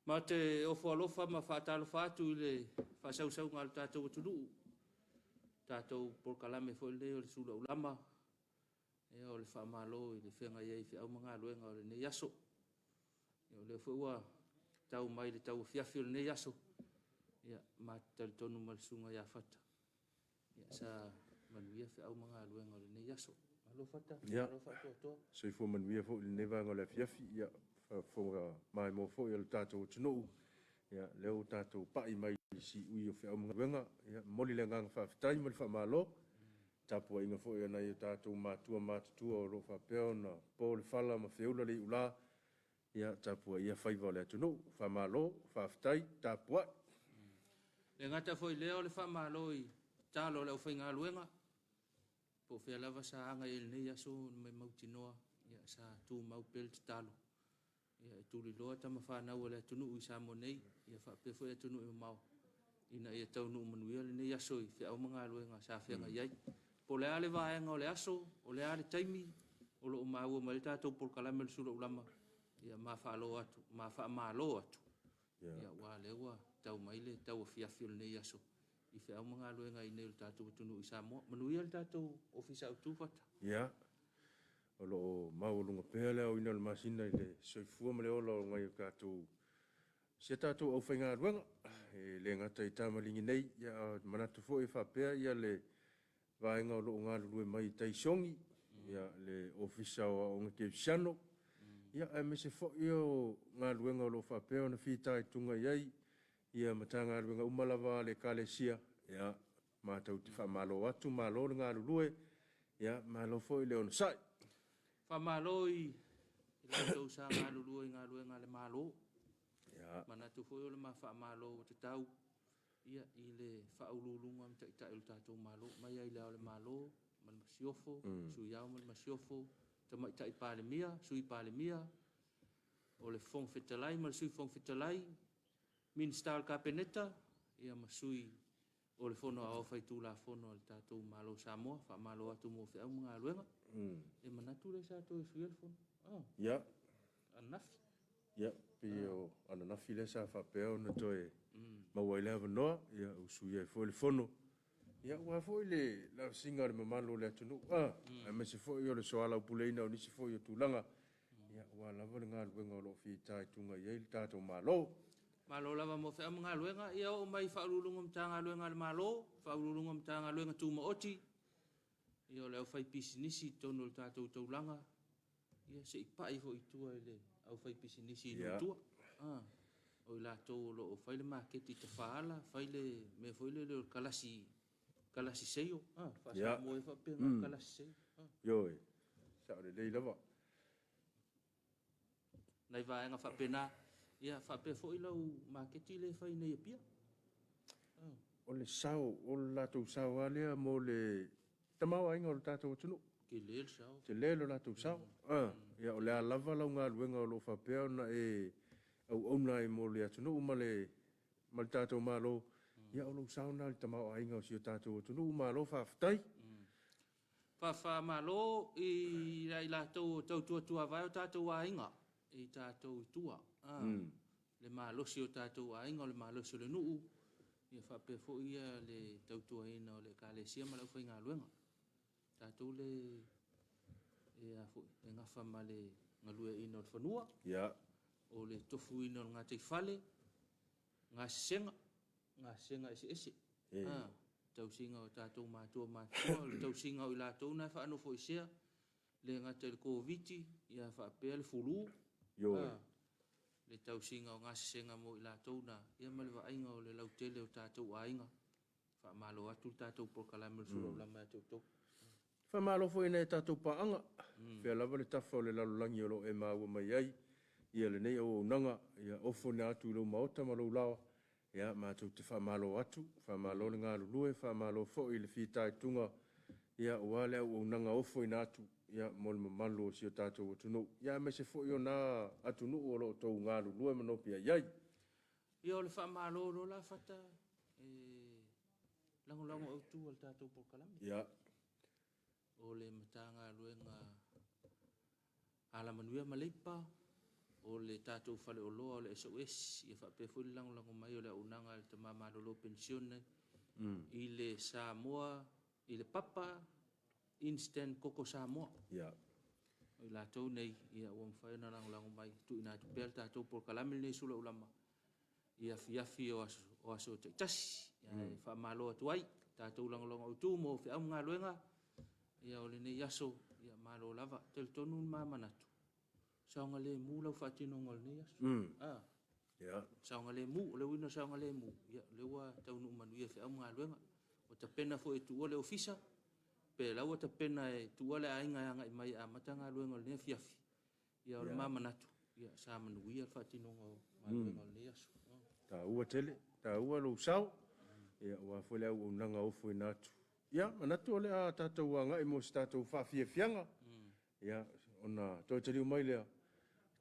Ma te ofalofa ma whaatalofa atu I le whaasau ngā tātou atunu. Tātou porkalame fo le o le Suluaulama. E o le whaamalo I le whenga iei whiau mga luenga o le nei aso. E o le whaua tau mai le tau Afiafi o le nei aso. Ia ma tali tonu malisunga ia whata. Ia sa manuia whiau mga luenga o le nei aso. Malo whata? Ia. Malo whata toa? So I fo manuia fo le nevanga o le Afiafi. Ia. Fonga mai mo fo I le tātou tunu. Ia leo tātou pai mai si ui o whiau mga luenga. Ia moli le ngang whawhitai mo le whamalo. Tapuaiga fo ia nei o tātou mātua mātutua o ro whapeo na po le whala ma whiaula le ula. Ia Tapuaiga whaiva o le atunu. Whamalo, whawhitai, Tapua. Le ngata fo I leo le whamalo I tālo le au whainga luenga. Po whea lava sa anga I le nei aso mai mautinoa. Ia sa tū mau pel te tālo. Ia tūri loa tama whanau le atunu I Samoa nei. Ia whapea fo I atunu I mau. Ina ia taunu manuia le nei aso I whiau mga luenga sa whenga iai. Po le ale vaenga o le aso, o le ale taimi, o lo maua ma le tātou porkalame le Suluaulama. Ia ma whaalo atu, ma whaamalo atu. Ia wā lewa tau maile, tau Afiafi o le nei aso. I whiau mga luenga I nei le tātou atunu I Samoa. Manuia le tātou ofisa au tūwhata. Ia. O lo maulunga pēa leo ina le masina I le soifua ma le ola o ngai o kātou. Sia tātou au whainga ruanga. Le ngata I tāmalingi nei. Ia manatu fo I whapea ia le vaenga o loo ngā lue mai taisongi. Ia le ofisa o onga ke siano. Ia me se fo I o ngā luenga o loo whapea o na whitai tunga iai. Ia mata ngā luenga umalawa le kalesia. Ia mātau te whamalo atu, malo ngā lue. Ia malo fo I le ona sai. Whamalo I tātou sa ngā lulua I ngā luenga le malo. Manatu fo I o le ma whamalo o te tau. Ia I le whaululunga am tai o tātou malo. Mai ai leo le malo, ma le masiofo, sui au ma le masiofo. Ta mai tai pālemia, sui pālemia. O le fong fetalai, ma le sui fong fetalai. Minister kapeneta, ia ma sui o le fono a ofai tū la fono le tātou malo Samoa, wha malo atu mo whiau mga luenga. E manatu le sa tō I sui le fono. Ia. Anafi. Ia, pi o ananafi le sa whapeo na toe. Mawai le hawa noa, ia usui ai fo le fono. Ia ua fo le la singa le mamalo le atunu. Me se fo I o le soala upuleina o nisi fo I o tūlanga. Ia ua lava le ngā luenga o lo whitai tunga iei le tātou malo. Malo lava mo whiau mga luenga. Ia o mai whaululunga mta ngā luenga le malo. Whaululunga mta ngā luenga tūma oti. Ia o le au whai pisinisi tono le tātou taulanga. Ia se I pai fo I tua I le au whai pisinisi I no tua. O I lātou lo o whaile maketi te whaala, whaile me whaile le kalasi seio. Whaasa moe whapea ngā kalasi seio. Yoi, sa o le lei lava. Nai vaenga whapena, ia whapea fo I lau maketi le whai nei apia. O le sao, o le lātou sao alea mo le tamau ainga o le tātou atunu. Ke leel sao. Te lelo lātou sao. Ia o le alava lau ngā luenga o lo whapea na au ona e mo le atunu ma le tātou malo. Ia o lo sauna le tamau ainga o si o tātou atunu malo whawhitai. Wha malo I lātou tau tua vai o tātou ainga. I tātou tua. Le malosi o tātou ainga o le malosi o le nuu. Ia whapea fo ia le tau tua ina o le kālesia ma lau whai ngā luenga. Tātou le e ngafa ma le ngalue ina o le whanua. Ia. O le tofu ina o ngā teifale, ngā senga ese. Tau singa o tātou mātua, le tau singa o I lātou nai whaanofo I sea, le ngata le COVID, ia whaapea le fulu. Le tau singa o ngā senga mo I lātou na, ia malewa ainga o le lautele o tātou ainga. Whaamalo atu tātou porkalame le Suluaulama e tau. Whaamalo fo ina e tātou paanga. Whea lava le tafa o le lalolangi o lo e maua mai ai. Ia le nei o nanga, ia ofo ne atu ilo maota ma lo lawa. Ia mātou te whamalo atu, whamalo le ngā lulue, whamalo fo I le whitai tunga. Ia wale au o nanga ofo I atu, ia mo le mamalo o si o tātou atunu. Ia me se fo I o nā atunu o lo tau ngā lulue manopi a iai. Ia o le whamalo lo la whata, Lango au tu al tātou por kalami. Ya. O le matanga luenga ala manuia maleipa. O le tātou whale o loa o le SOS. Ia whapefu lango mai o le unanga le te mamalolo pensione. I le Samoa, i le papa, instant koko Samoa. Ya. I la tau nei, ia uam whaena lango mai. Tu ina tu pel tātou por kalami nei Suluaulama. Ia Afiafi o aso te tasi. Ia whamaloa tuai. Tātou lango au tu mo whiau ngā luenga. Ia ole nei aso. Ia malo lava. Tel tonu mamanatu. Saonga le mu lau whatino ngol nei aso. Ya. Saonga le mu. Le wina saonga le mu. Ia lewa taunu manu ia whiau ngā luenga. O ta pena fo e tuua le ofisa. Pe lau ta pena e tuua le ainga anga i mai a matanga luenga le Afiafi. Ia ole mamanatu. Ia sa manu ia whatino ngol nei aso. Ta ua tele, ta ua lo sau. Ia ua fole au nanga ofu inatu. Ia, manatu ole a tātou anga i mo si tātou whawhiawhianga. Ia, ona toi te riu mai lea.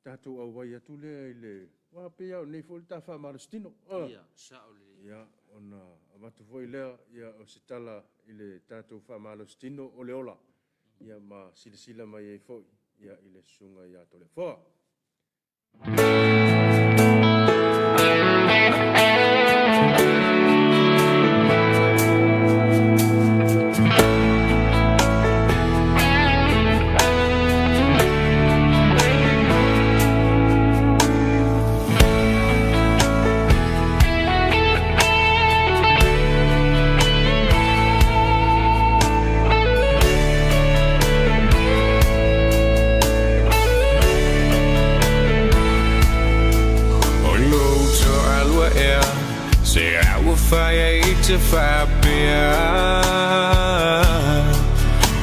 Tātou au wai atu lea i le. Wa pia o nei fole ta wha marastino. Ia, sa ole. Ia, ona amatu foi lea. Ia, o se tala i le tātou wha marastino o le ola. Ia, ma sila mai e foi. Ia, i le sunga ia tole foa. Fire to Fabia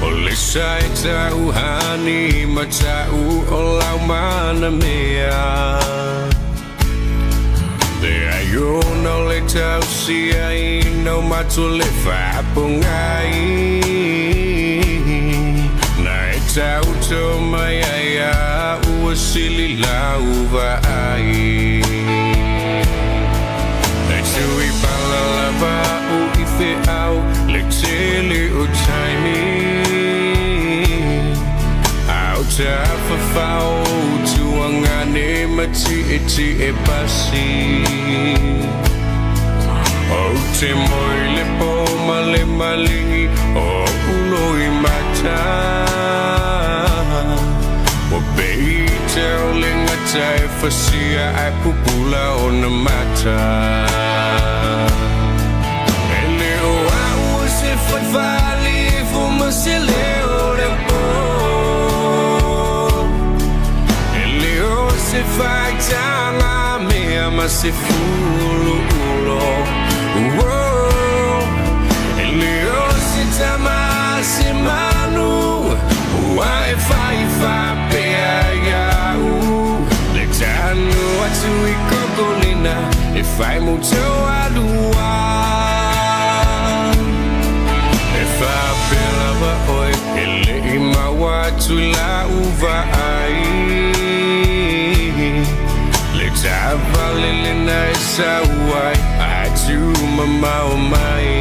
Ole sai tau hani matau olau mana mea Te ayo no le tau si ai no matu le whapungai Na e tau to mai ai a ua sili lau va ai Tui palalava o I whiau le tele o taimi Au ta whawhau tuangane mati e pasi O te moile po male malingi o ulo I mata O bei te o lenga tai whasia ai pupula o na mata Foi vale fuma se leo le po Ele o se vai tanga me ama se fulu ulo Ele o se tama se manu Wai fa pe ya Le tanu atu I kokolina E fai mucho alua Whapelava oi Ele ima watu la uva ai Le tava lele na e sauai Atu mamau mai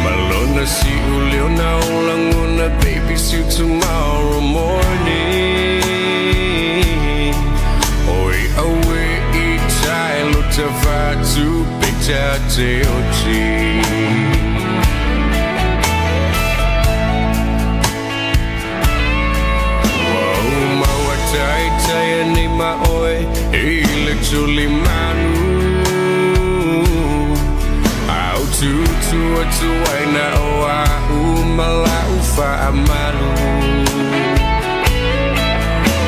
Malona si uleo na ulangona Baby see you tomorrow morning Oi awe I tai lo tavatu Pita te ochi Tai ni ma oi ile tuli manu Au tu ai na oa umala ufa amalu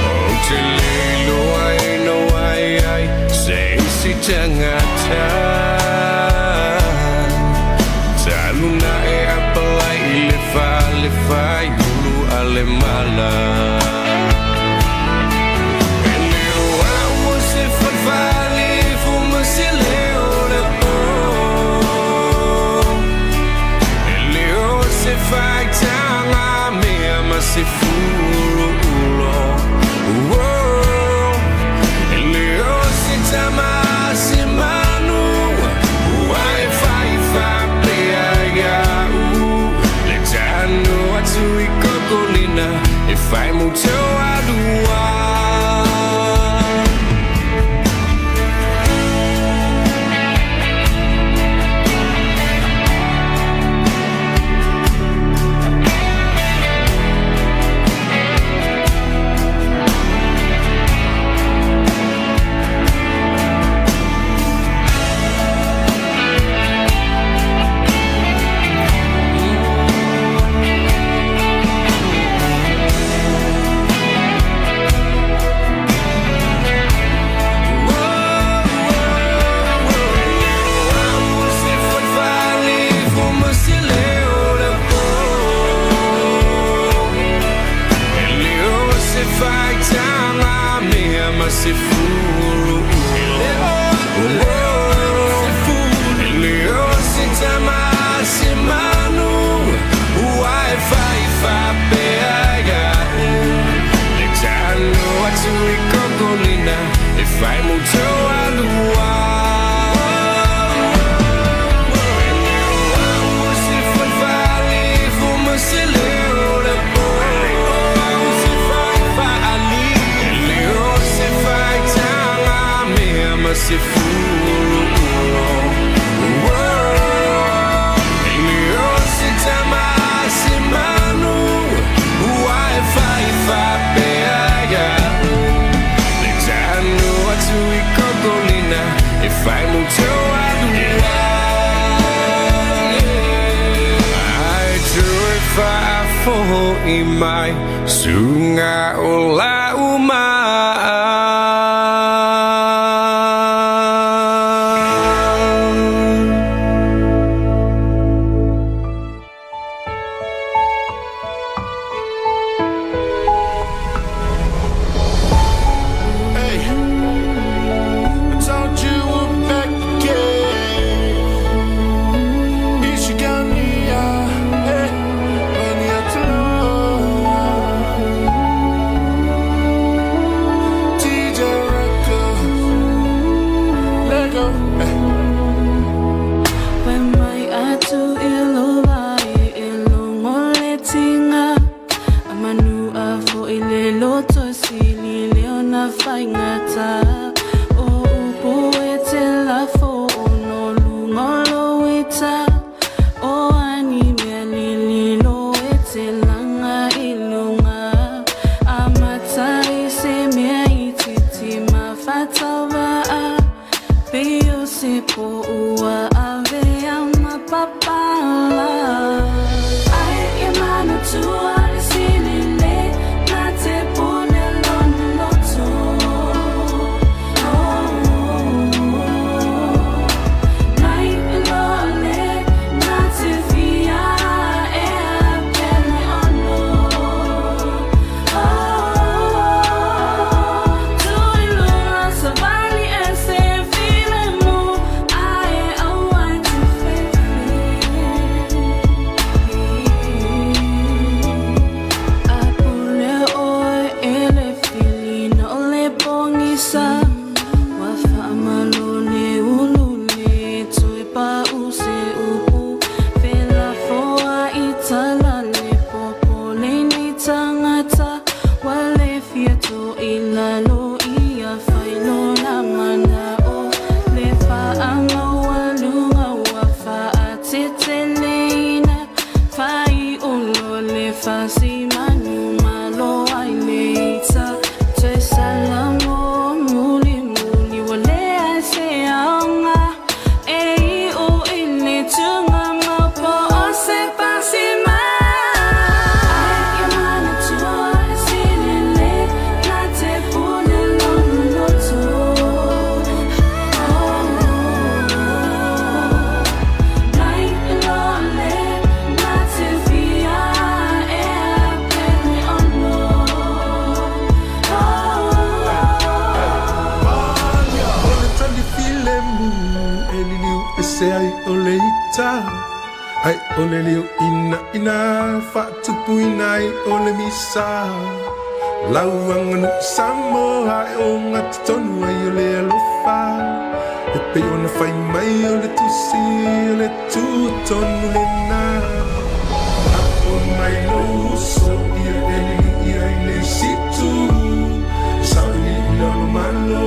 O te lelo ai no ai Sei si tangata Taluna e apalai le fa yulu ale mala Vale fuma se leo le po Ele o se fai tanga me ama se fulu ulo Ele o se tama se manu Wai masifulu Leo sitama simanu Wi-Fi fapeaga Letano watu ikogolina If I move to Alua If I move to Alua, I do if I fall in my sunga ola Ai ole leo ina fatupu inai ole misa Lauanganu Samoa ai o ngati tonu ai ole alofa E pe ona fai mai ole tusi ole tu tonu le na Apo mai no uso ia ele situ Sauni ina lo malo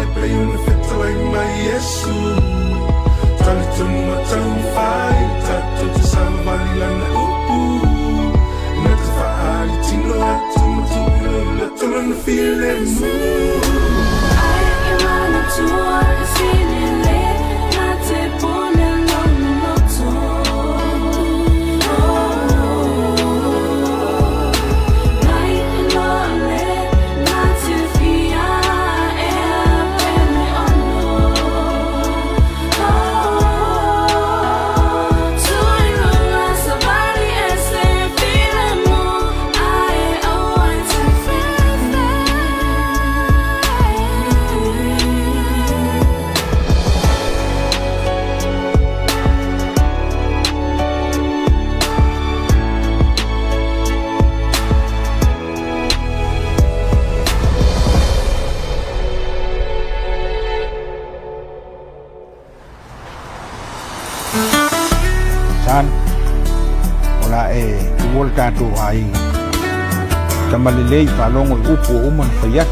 E pe ona feta lai mai Yesu Tali tonu matau fai Tato te savali lana upu Nata faali tino atu matu Let's run the feeling move I imana tua sinile Nate pone lono loto Nai lole Nate fia e pene ono Tui luna sabali ese feeling mo I want to feel kato ainga. Tamalilei palongo upo uman fayat.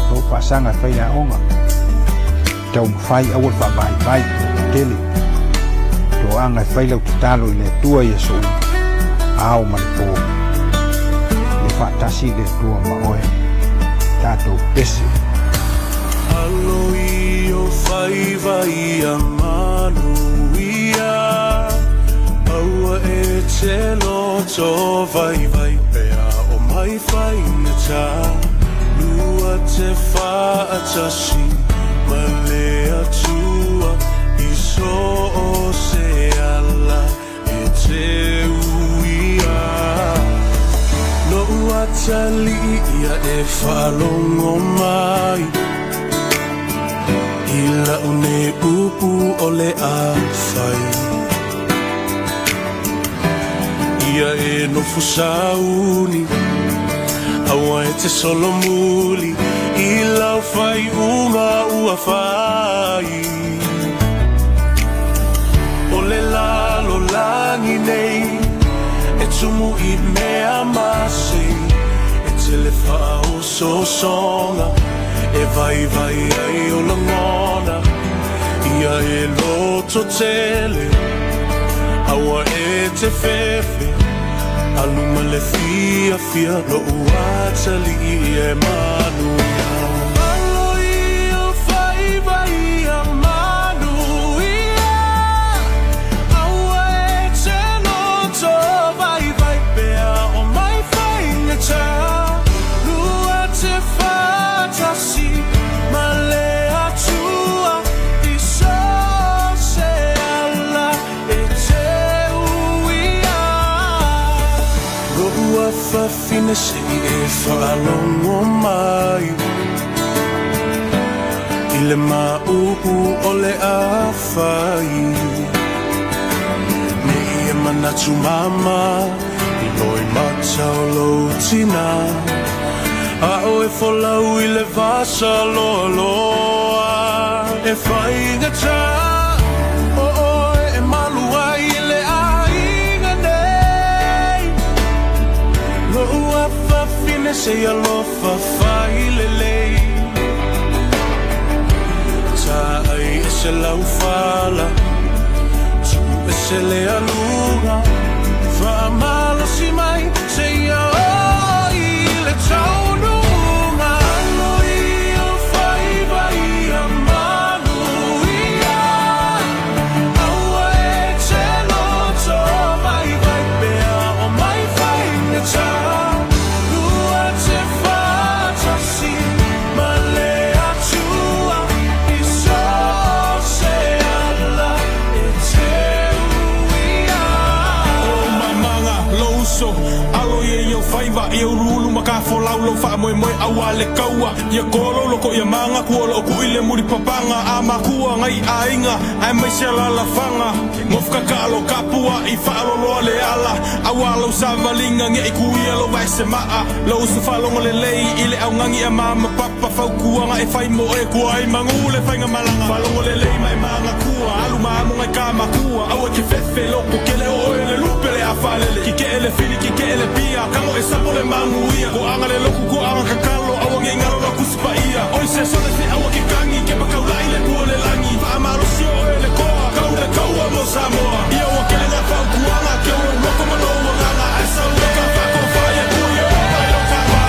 Tau pasanga faya onga. Tau mfai awal fa bai tele. To anga fai lau tutalo ile tua yeso. Au man po. Le fa tasi le tua maoe. Tato pese. Alo io fai vai a manu ia. Aua e te loto vai pea o mai fai na ta. Lua te fa atasi ma le atua i so o se ala e te uia. No ua tali ia e falongo mai ila une upu ole a fai. Ia e no fusauni awa e te solo muli ila fai uma ua fai. Ole la lo langi nei e tumu I mea masi e te le fao so songa e vai ai o la ngona ia e loto tele awa e te fefe aluma le fia lo uatali e manu alo io fai vai a manu ia awa e te loto vai pea o mai fai nga ta lua te fatasi ma le atua I so se ala e te uia. Roua fa fine se e whalongo mai I le maupu o le awhai me I manatu mama I loi matau lo tina a o e folau I le vasa loa loa e whai ngata o e malua I le ainga nei lo ua whawhine se alofa whai le lei ta ai e se lau whala tu e se le alunga whamalo si mai se ia o I le taunu Ia urulu maka folau lo fa moe awa le kaua ia kolo loko ia manga kuolo ku ile muri papanga ama kua ngai ainga ai mai se la fanga mofka kalo kapua I fa lo le ala awa lo savalinga nge ku ia lo vai se maa lo su fa lo le lei ile au ngangi ama papa fa kua ngai fai mo e ku ai mangule fa nga malanga fa lo le lei mai manga kua alu ma mo ngai kama kua awa ke fefe lo ko kele o le lupele afalele ki kele fili ki kele pia kamo e sapo le manguia ko anga le loku ko anga kakalo awa nge ngaro la kuspa ia oi se sole se awa ke kangi ke pakau lai le puole langi fa amalo si o le koa kau le kaua mo Samoa ia wa ke nga fa kuanga ke o moko mano nganga ai sa le ka fa ko fa ia kuia ai lo kama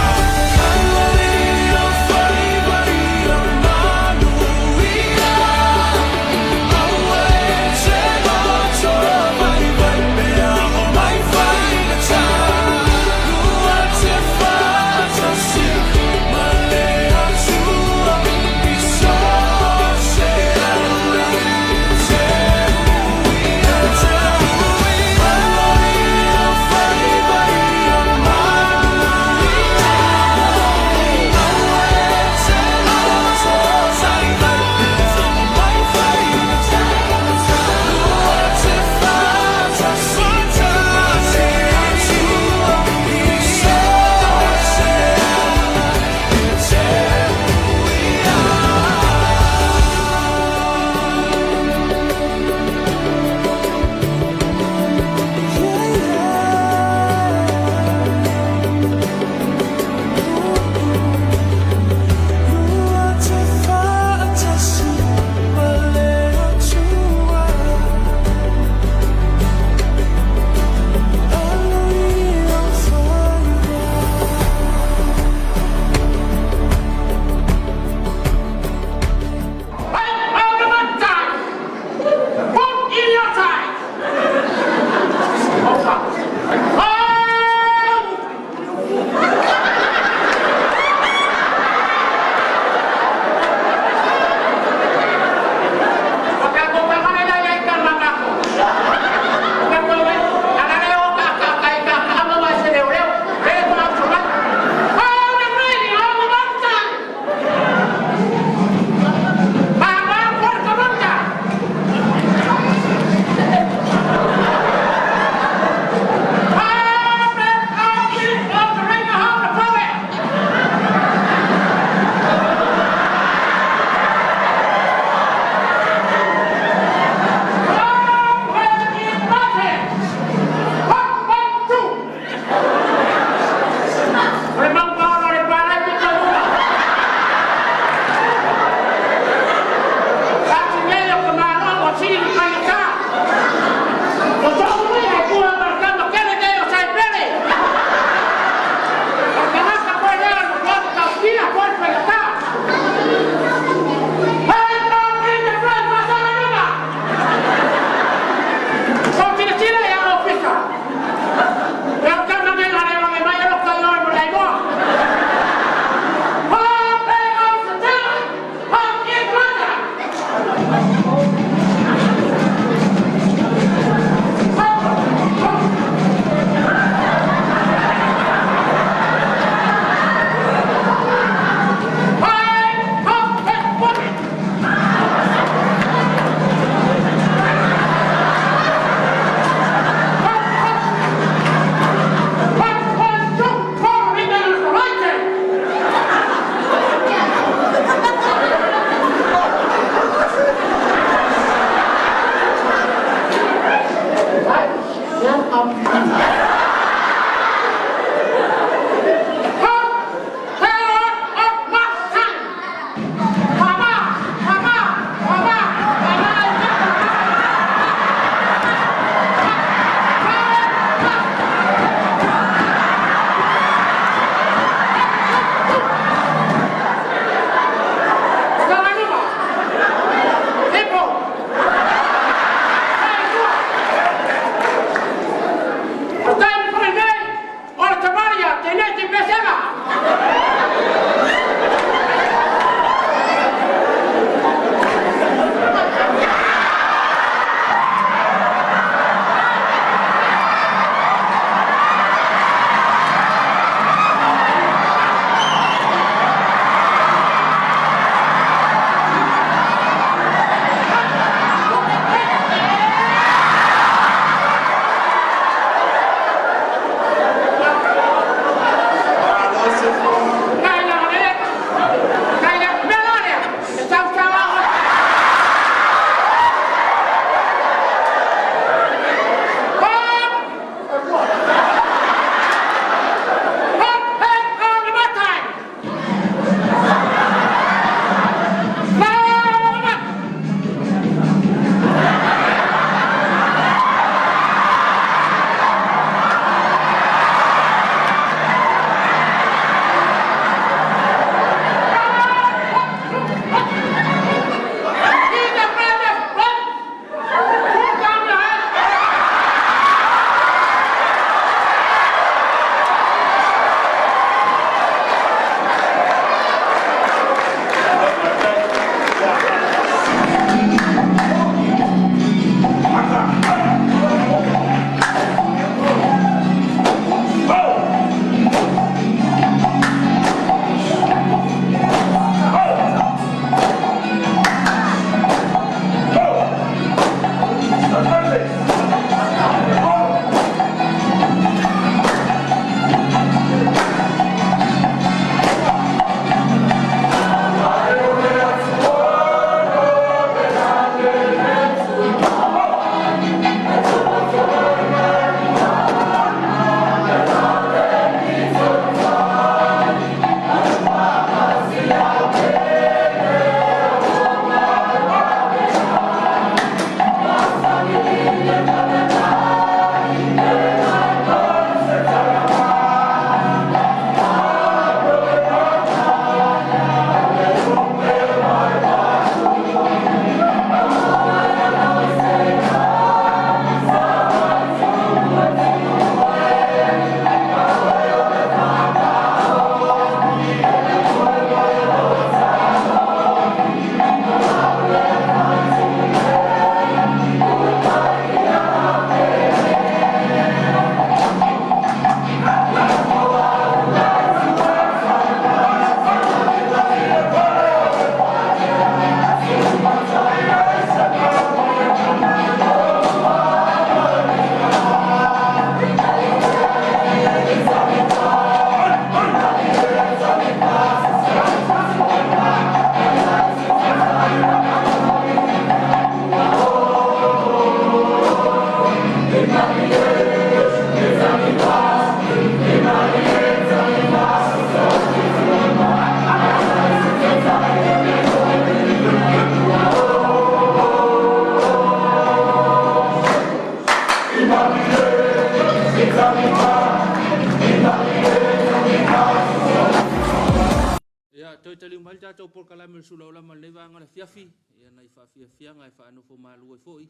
toi tali mai tatou por kalame Suluaulama le vanga le Afiafi ia nai Afiafianga e whaanofo mālua foi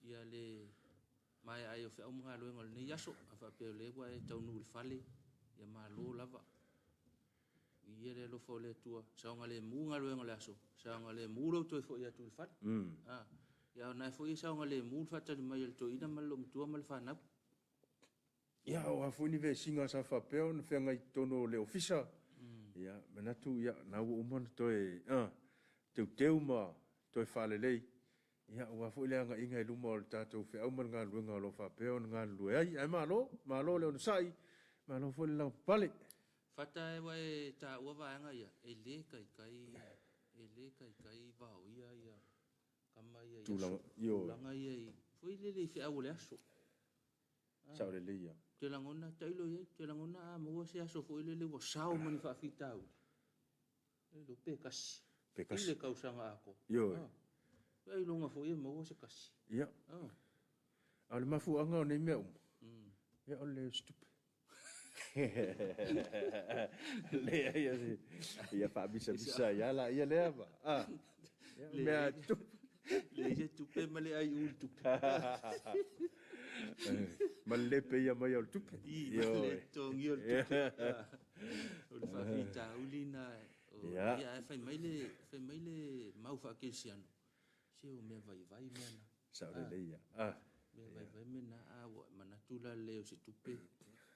ia le mai ai o whao mga luenga le nei aso a whapeo lewa e taunu le whale ia mālua lava ia le lofo le tua saonga le muunga luenga le aso saonga le muro toi fo ia tu le whale ia nai fo ia saonga le muun whatani mai le to ina malo mtua mal whanau ia o hafuni ve singa sa whapeo na whenga i tono le ofisa ia manatu ia na u umon toi teu ma toi whalelei ia o hafu ile anga inga iluma o tatou whao man ngā luenga o lo whapeo na ngā lue ai ai malo leo na sai malo fo le lang pale Fata e wai ta ua vaenga ia e le kai vau ia kama ia tulanga ia i fui le fi au le aso sao le ia te langona tailo ia te langona a mua se aso fui le wa sao mani fa fitau Lo pe kasi. Pe kasi. Ile kausanga ako. Yo. Ai longa fo ia mau se kasi. Ia. Ale mafu anga nei mea ia ole stupe. Le ia fa bisa ia la ia le ba. Mea tu. Le ia tupe male ai ul tupe. Male pe ia mai ul tupe. Yo. Tongi ul tupe. Ul fa vita ulina. Ia fai maile mau fa kelsiano. Se o me vai mena. Sa le ia. Me vai mena manatula leo se tupe.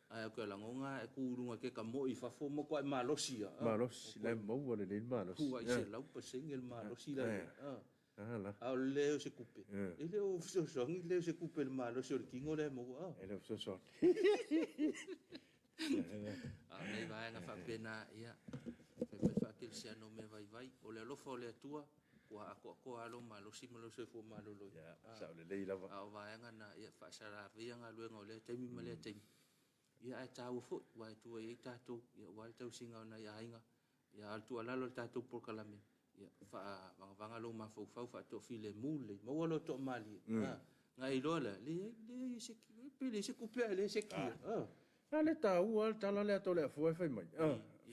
Ai ko la ngonga e kurunga ke ka mo I fa fo mo ko malosi ya. Malosi le mo wala le malosi. Ku ai se lau pa singel malosi la. La. Au leo se kupe. Ele o so songi leo se kupe le malosi o kingo le mo. Ele o so. Nei vai nga fa pena ia. Fa kel sia no me vai o le lofo le tua. Wa ko alo malosi fo malolo. Ya, sa le lava. Au vai nga na ia fa sara via nga luenga le temi male temi. Ia ai tau fo wa tu ai tatu ia wa tau singa na ia inga ia al tu ala lo tatu por kalame ia fa vanga lo ma fo fa to file mule mo lo to mali ngai lo le se pele se coupe le se ki Ale tau al tala le to le fo fa mai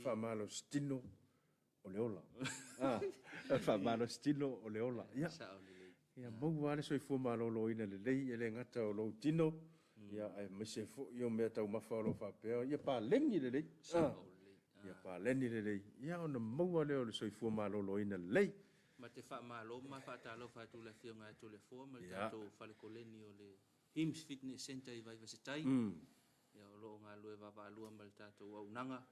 fa malo stino o le ola fa malo stino o le ola ia mo wale so fo malo lo ina le le ngata o lo tino ia ai me se fo io me tau mafalo fa pe ia pa lengi le ia pa lengi le ia ona mo le o so fu malo lo ina le ma te fa malo ma fa talo fa tu le fionga tu le fo ma tato fa le koleni o le Hims Fitness Center I vai se tai ia lo nga lo va va lu mal tato wa unanga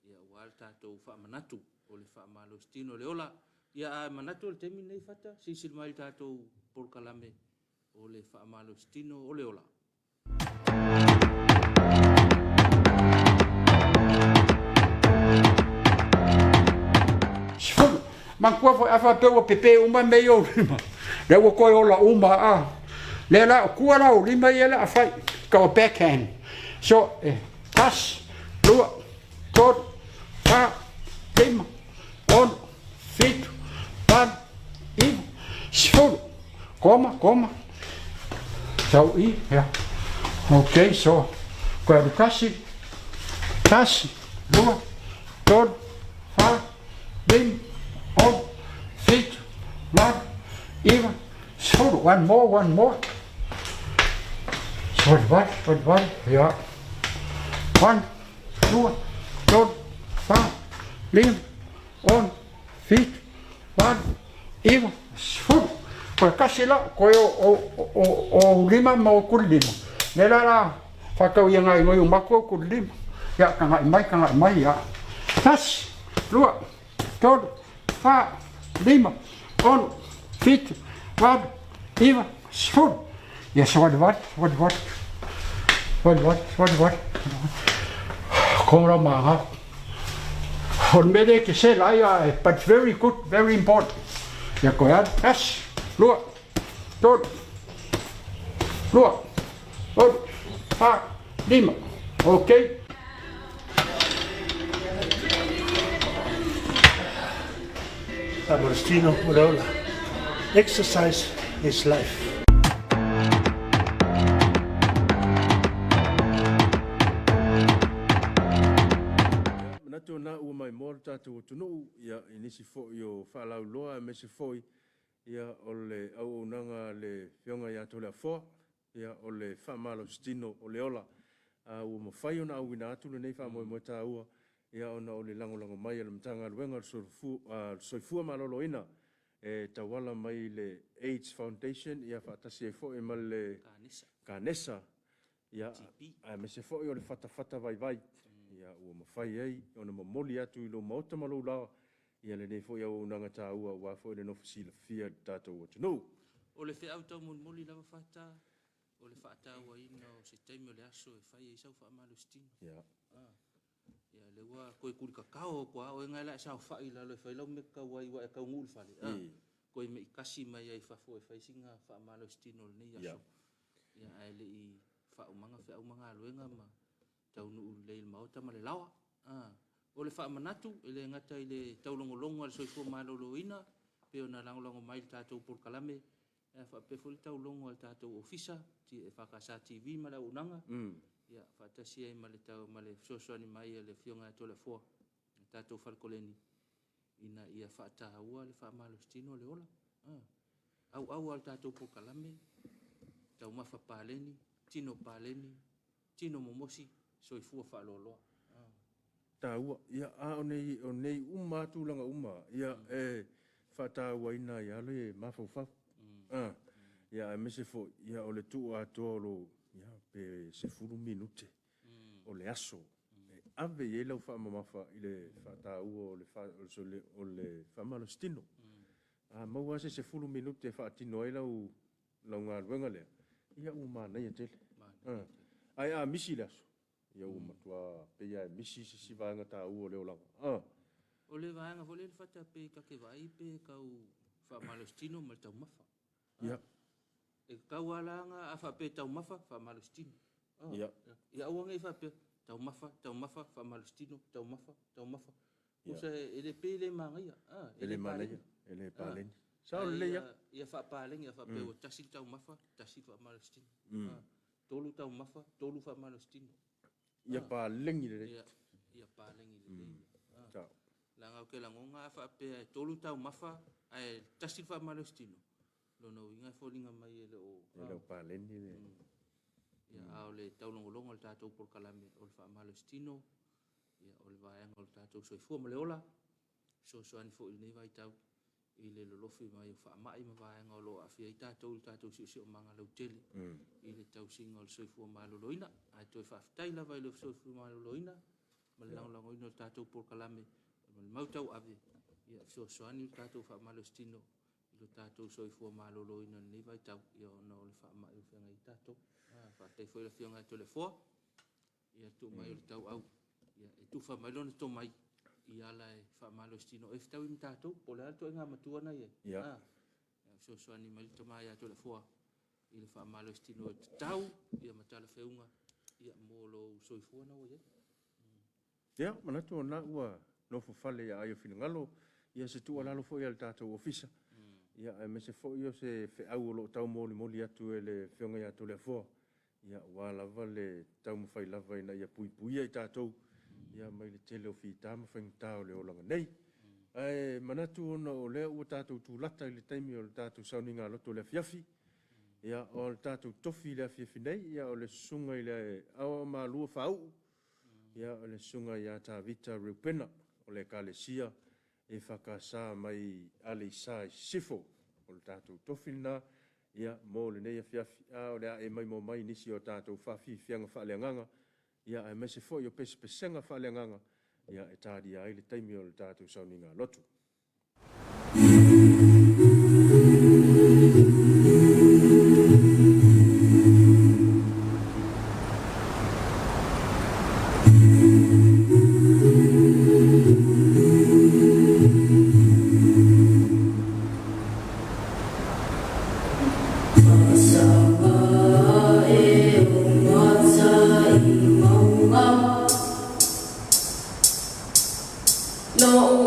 ia wal tato fa manatu o le fa malo stino le ola ia manatu le temi nei fata sisil mal tato por kalame o le fa malo stino o le ola. Mangkua foi afa pe o pepe uma meio le o ko ola uma le la ku la o lima yela afai ka o backhand so pass lua tot pa tim on fit pan in so koma so I ja okay so ko kasi lua tot pa tim on feet, one, even, so one more. So what, yeah. 1, 2, 3, 4, limb, on, feet, one, even, so. Ko kasi la ko o lima mo kulima. Nela la fakau yang ai ngoi mako kulima. Ya kanga mai ya. Tas, lua, tot, fa, lima, on, fit, one, even, spoon. Yes, what? Komra maha. On mede ke se lai but very good, very important. Ya ko ya, tas, lua, tot, fa, lima. Okay. Agostino Urola. Exercise is life. Manatu na ua mai mōra tātou tunu ia inisi fo i whaalau loa me se foi ia o le au unanga le whionga ia tole a fo ia o le whamalo stino o le ola ua mawhai ona au ina atu nei whamoe mo tā ua ia ona o le langolango mai ala mtanga ruenga soifua malolo ina tawala mai le AIDS Foundation ia whaatasi e fo e ma le Kanesa ia me se fo i o le whatawhata vai ia ua mawhai ei ona mamoli atu I lo maota malo la ia le nei fo i au unanga tā ua ua fo i le nofisi la fia tātou o tunu. O le whea au mun moli lava whata o le whata ua ina o se taimi o le aso e whai e sau wha malo stino. Ia. Ia le ua koe kuri kakao kua o e ngai la e sau whai la lo e whai lau me ka wai wa e ka ngul whale. Koe me I kasi mai ai whafo e whai singa wha malo stino le nei aso. Ia ai le I wha umanga whea umanga aluenga ma taunu leil maota ma le lawa. o le whaamanatu, e le ngata i le taulongolongo al soifua maloloina, pe o na langolango mai le tātou porkalame, e whapefo le taulongo al tātou ofisa, ti e whakasa TV ma la unanga, ia whaatasi e ma le tau, ma le sosoani mai e le fionga e tole fua, tātou whalkoleni, ina ia whaatahaua le whaamalostino le ola. Au al tātou porkalame, tau mafa pāleni, tino momosi, soifua whaaloloa. Tāua, ia o nei uma tūlanga uma, ia e whātāua ina ia le mawhauwhau. Ia e mese fo, ia o le tuu atoa lo, ia pe se furu minute, o le aso. Ave i lau whaamamafa i le whātāua o le whaamalostino. Maua se furu minute whaatino e lau ngā ruenga lea. Ia uma nei a tele. Ai a misi le aso. Ia matua pe ia misi si vaanga ta u le olanga. O le vaanga fo le fata pe ka ke vai pe kau whaamalostino ma tau mafa. Ia. E kau alanga a wha pe tau mafa whaamalostino. Ia. Ia uanga i wha pe tau mafa whaamalostino, tau mafa. Usa ele pe le mangaia. Ele mangaia, ele paleni. Sao le ia. Ia wha paleni, ia wha pe o tasi tau mafa, tasi whaamalostino. Tolu tau mafa, tolu whaamalostino. Ia pa lengi le. Ia pa lengi le. Langa ke langonga fa pe tolu tau mafa ai tasi fa malostino. Lono inga folinga mai ele o. Ele pa lengi le. Ia au le tau longolongo le tatou por kalame o fa malostino. Ia o le vaenga o tatou soifua ma le ola. So ani fo nei vai tau i le lolofi mai fa mai ma vaenga o lo afia i tatou si o manga lau tele. I le tau singa o le soifua maloloina. Ai toi whaftaila vai le soifua maloloina. Ma le lango ino tatou por kalame. Ma le mautau ave. Ia soani o tatou whaamalostino. I lo tatou soifua maloloina nei vai tau. Ia ona o le whaamai o whianga i tatou. Whaatei foi le whianga to le fua. Ia tu mai o le tau au. Ia e tu whamailona to mai. I ala e whaamalostino. E whitau i mtatou. Po le alto e ngā matuana ia. Ia. Soani mai to mai a to le fua. I le whaamalostino e tau. Ia matala whiunga. Ia molo soifua na oia. Ia, manatu o nā ua nofo fale ia ai o whingalo. Ia se tu alalo fo ia le tātou ofisa. Ia e me se fo ia se whiau o lo tau moli atu e le whiunga ia to le fua. Ia wā lava le tau mawhai lava ina ia pui ai tātou. Ia mai le tele o whita mawhai tau le olanga nei. Ai manatu ona o lea ua tātou tūlata i le taimi o le tātou sauninga loto le Afiafi. Ia o le tātou tofi le Afiafi nei. Ia o le sunga i le awa maa lua whau. Ia o le sunga i a tā vita reupena o le kālesia. E whakasa mai ale i sa i sifo o le tātou tofi na. Ia mo le nei Afiafi. O le a e mai mo mai nisi o tātou whawhi whianga whaaleanganga. Ia e mese fo i o pesenga whaaleanganga. Ia e tādi ai le taimi o le tātou sauninga lotu. Oh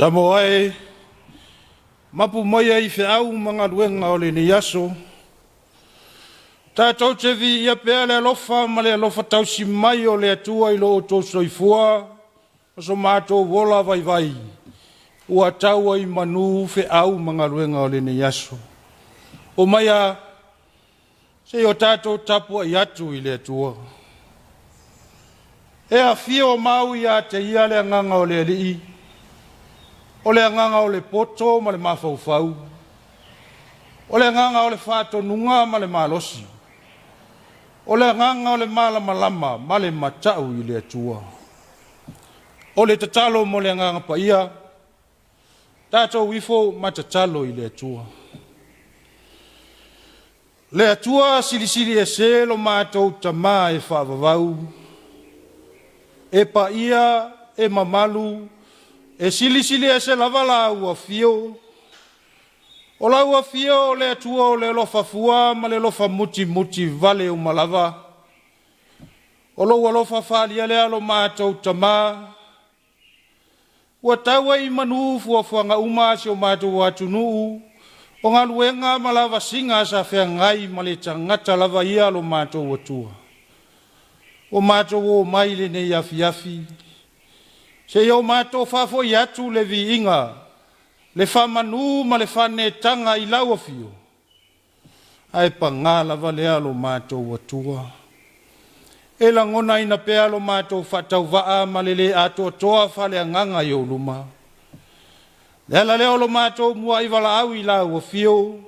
Samoa e mapu mai ai whiau mga luenga o le ni aso. Tātou te vi ia pēr le alofa ma le alofa tausi mai o le atua i lo o tō soifua. So mātou wola vai vai. Ua taua i manu whiau mga luenga o le ni aso. O mai a se o tātou tapua i atu i le atua. E a fia o mau i a te ia le anganga o le alii. O le anganga o le poto ma le mafaufau. O le anganga o le whātonunga ma le malosi. O le anganga o le malamalama ma le matau i le atua. O le tatalo mo le anganga pa ia. Tātou wifo ma tatalo i le atua. Le atua silisili e se lo mātou tama e whaavavau. E pa ia e mamalu. E silisili e se lava la ua fio. O la ua fio o le atua o le lofa fua ma le lofa muti muti vale o malava. O lo ua lofa whalia le alo mātou tama. Ua taua i manu fua fuanga uma si o mātou atunuu. O ngā luenga malava singa sa whea ngai ma le tangata lava ia alo mātou atua. O mātou o mai le nei afiafi. Se yo mātou whafo i atu le vi inga, le whamanu ma le whane tanga i laua fio. Ai pa ngā lava le alo mātou atua. E la ngona ina pe alo mātou whatau waa ma le ato toa whale anganga i o luma. Le ala leo lo mātou mua i wala au i laua fio.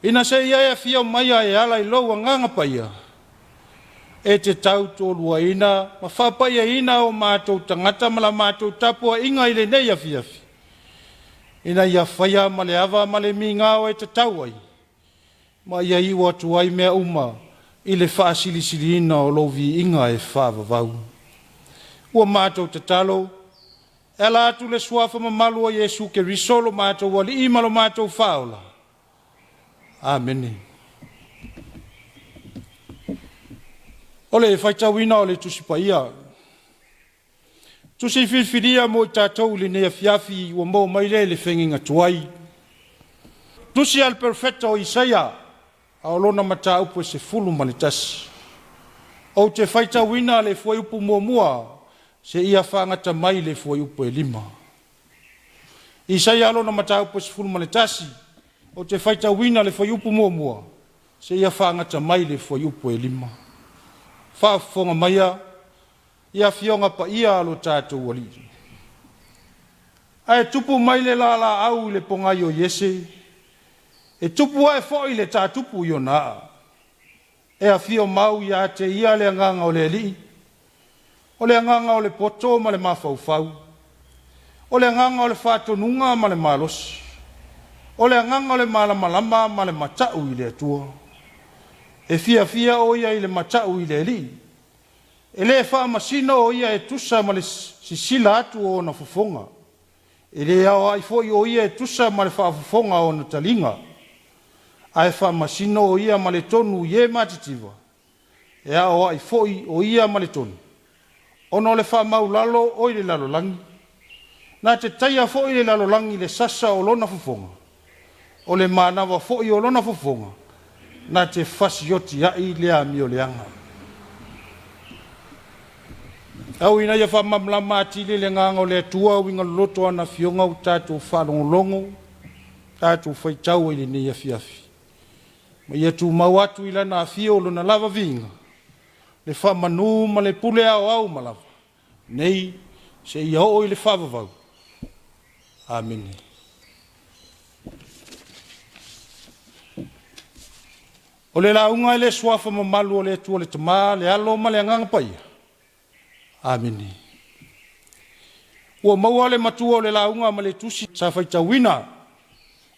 Ina se ia fio mai e ala i loa nganga pa ia. E te tau tōlua ina, ma whapaia ina o mātou tangata ma la mātou Tapuaiga i le nei Afiafi. Ina ia whaia ma le awa ma le mi ngāo e te tau ai. Ma ia iwa tuai mea uma i le whaasilisili ina o lovi inga e whaavavau. Ua mātou te talo, e la atu le suafa ma malu o Yesu ke risolo mātou wali ima lo mātou whaola. Amene. Ole e whaitawina o le tusi pa ia. Tusi whiwhiria mo i tātou le nea Afiafi ua mo maile le whenginga tuai. Tusi al perfecta o Isaia a olona mata upo se fulu manitasi. O te whaitawina le fuai upu mua mua se ia whangata mai le fuai upu e lima. Isaia olona mata upo se fulu manitasi. O te whaitawina le fuai upu mua mua se ia whangata mai le fuai upu e lima. Whaafonga maia, ia fionga pa ia alo tātou wali. Ai tupu mai le lala au le pongai o Yese, e tupu ai fo i le tātupu i o naa. E a fio mau ia te ia le anganga o le li, o le anganga o le poto ma le mafaufau, o le anganga o le whātonunga ma le malosi, o le anganga o le malamalama ma le matau i le atua. E fia o ia i le matau i le li. E le wha masina o ia e tusa ma le sisila atu o na fufonga. E le au ai foi o ia e tusa ma le wha fufonga o na talinga. Ai wha masina o ia ma le tonu i e matitiva. E au ai foi o ia ma le tonu. Ono le wha maulalo o i le lalolangi. Na te taia foi le lalolangi le sasa o lona fufonga. O le manawa foi o lona fufonga. Na te fasioti ai lea mio leanga. Au ina ia whamamlama atile le nganga o le atua winga loto ana fionga u tātou whalongolongo, tātou whaitau i le nei Afiafi. Ma ia tū mau atu ila na afio lo na lava vinga, le whamanu ma le pule au malava. Nei, se ia o i le whavavau. Amen. O le launga e le suafa ma malu o le atua le tama, le alo ma le anganga paia. Amene. Ua maua le matua o le launga ma le tusi sa whaitawina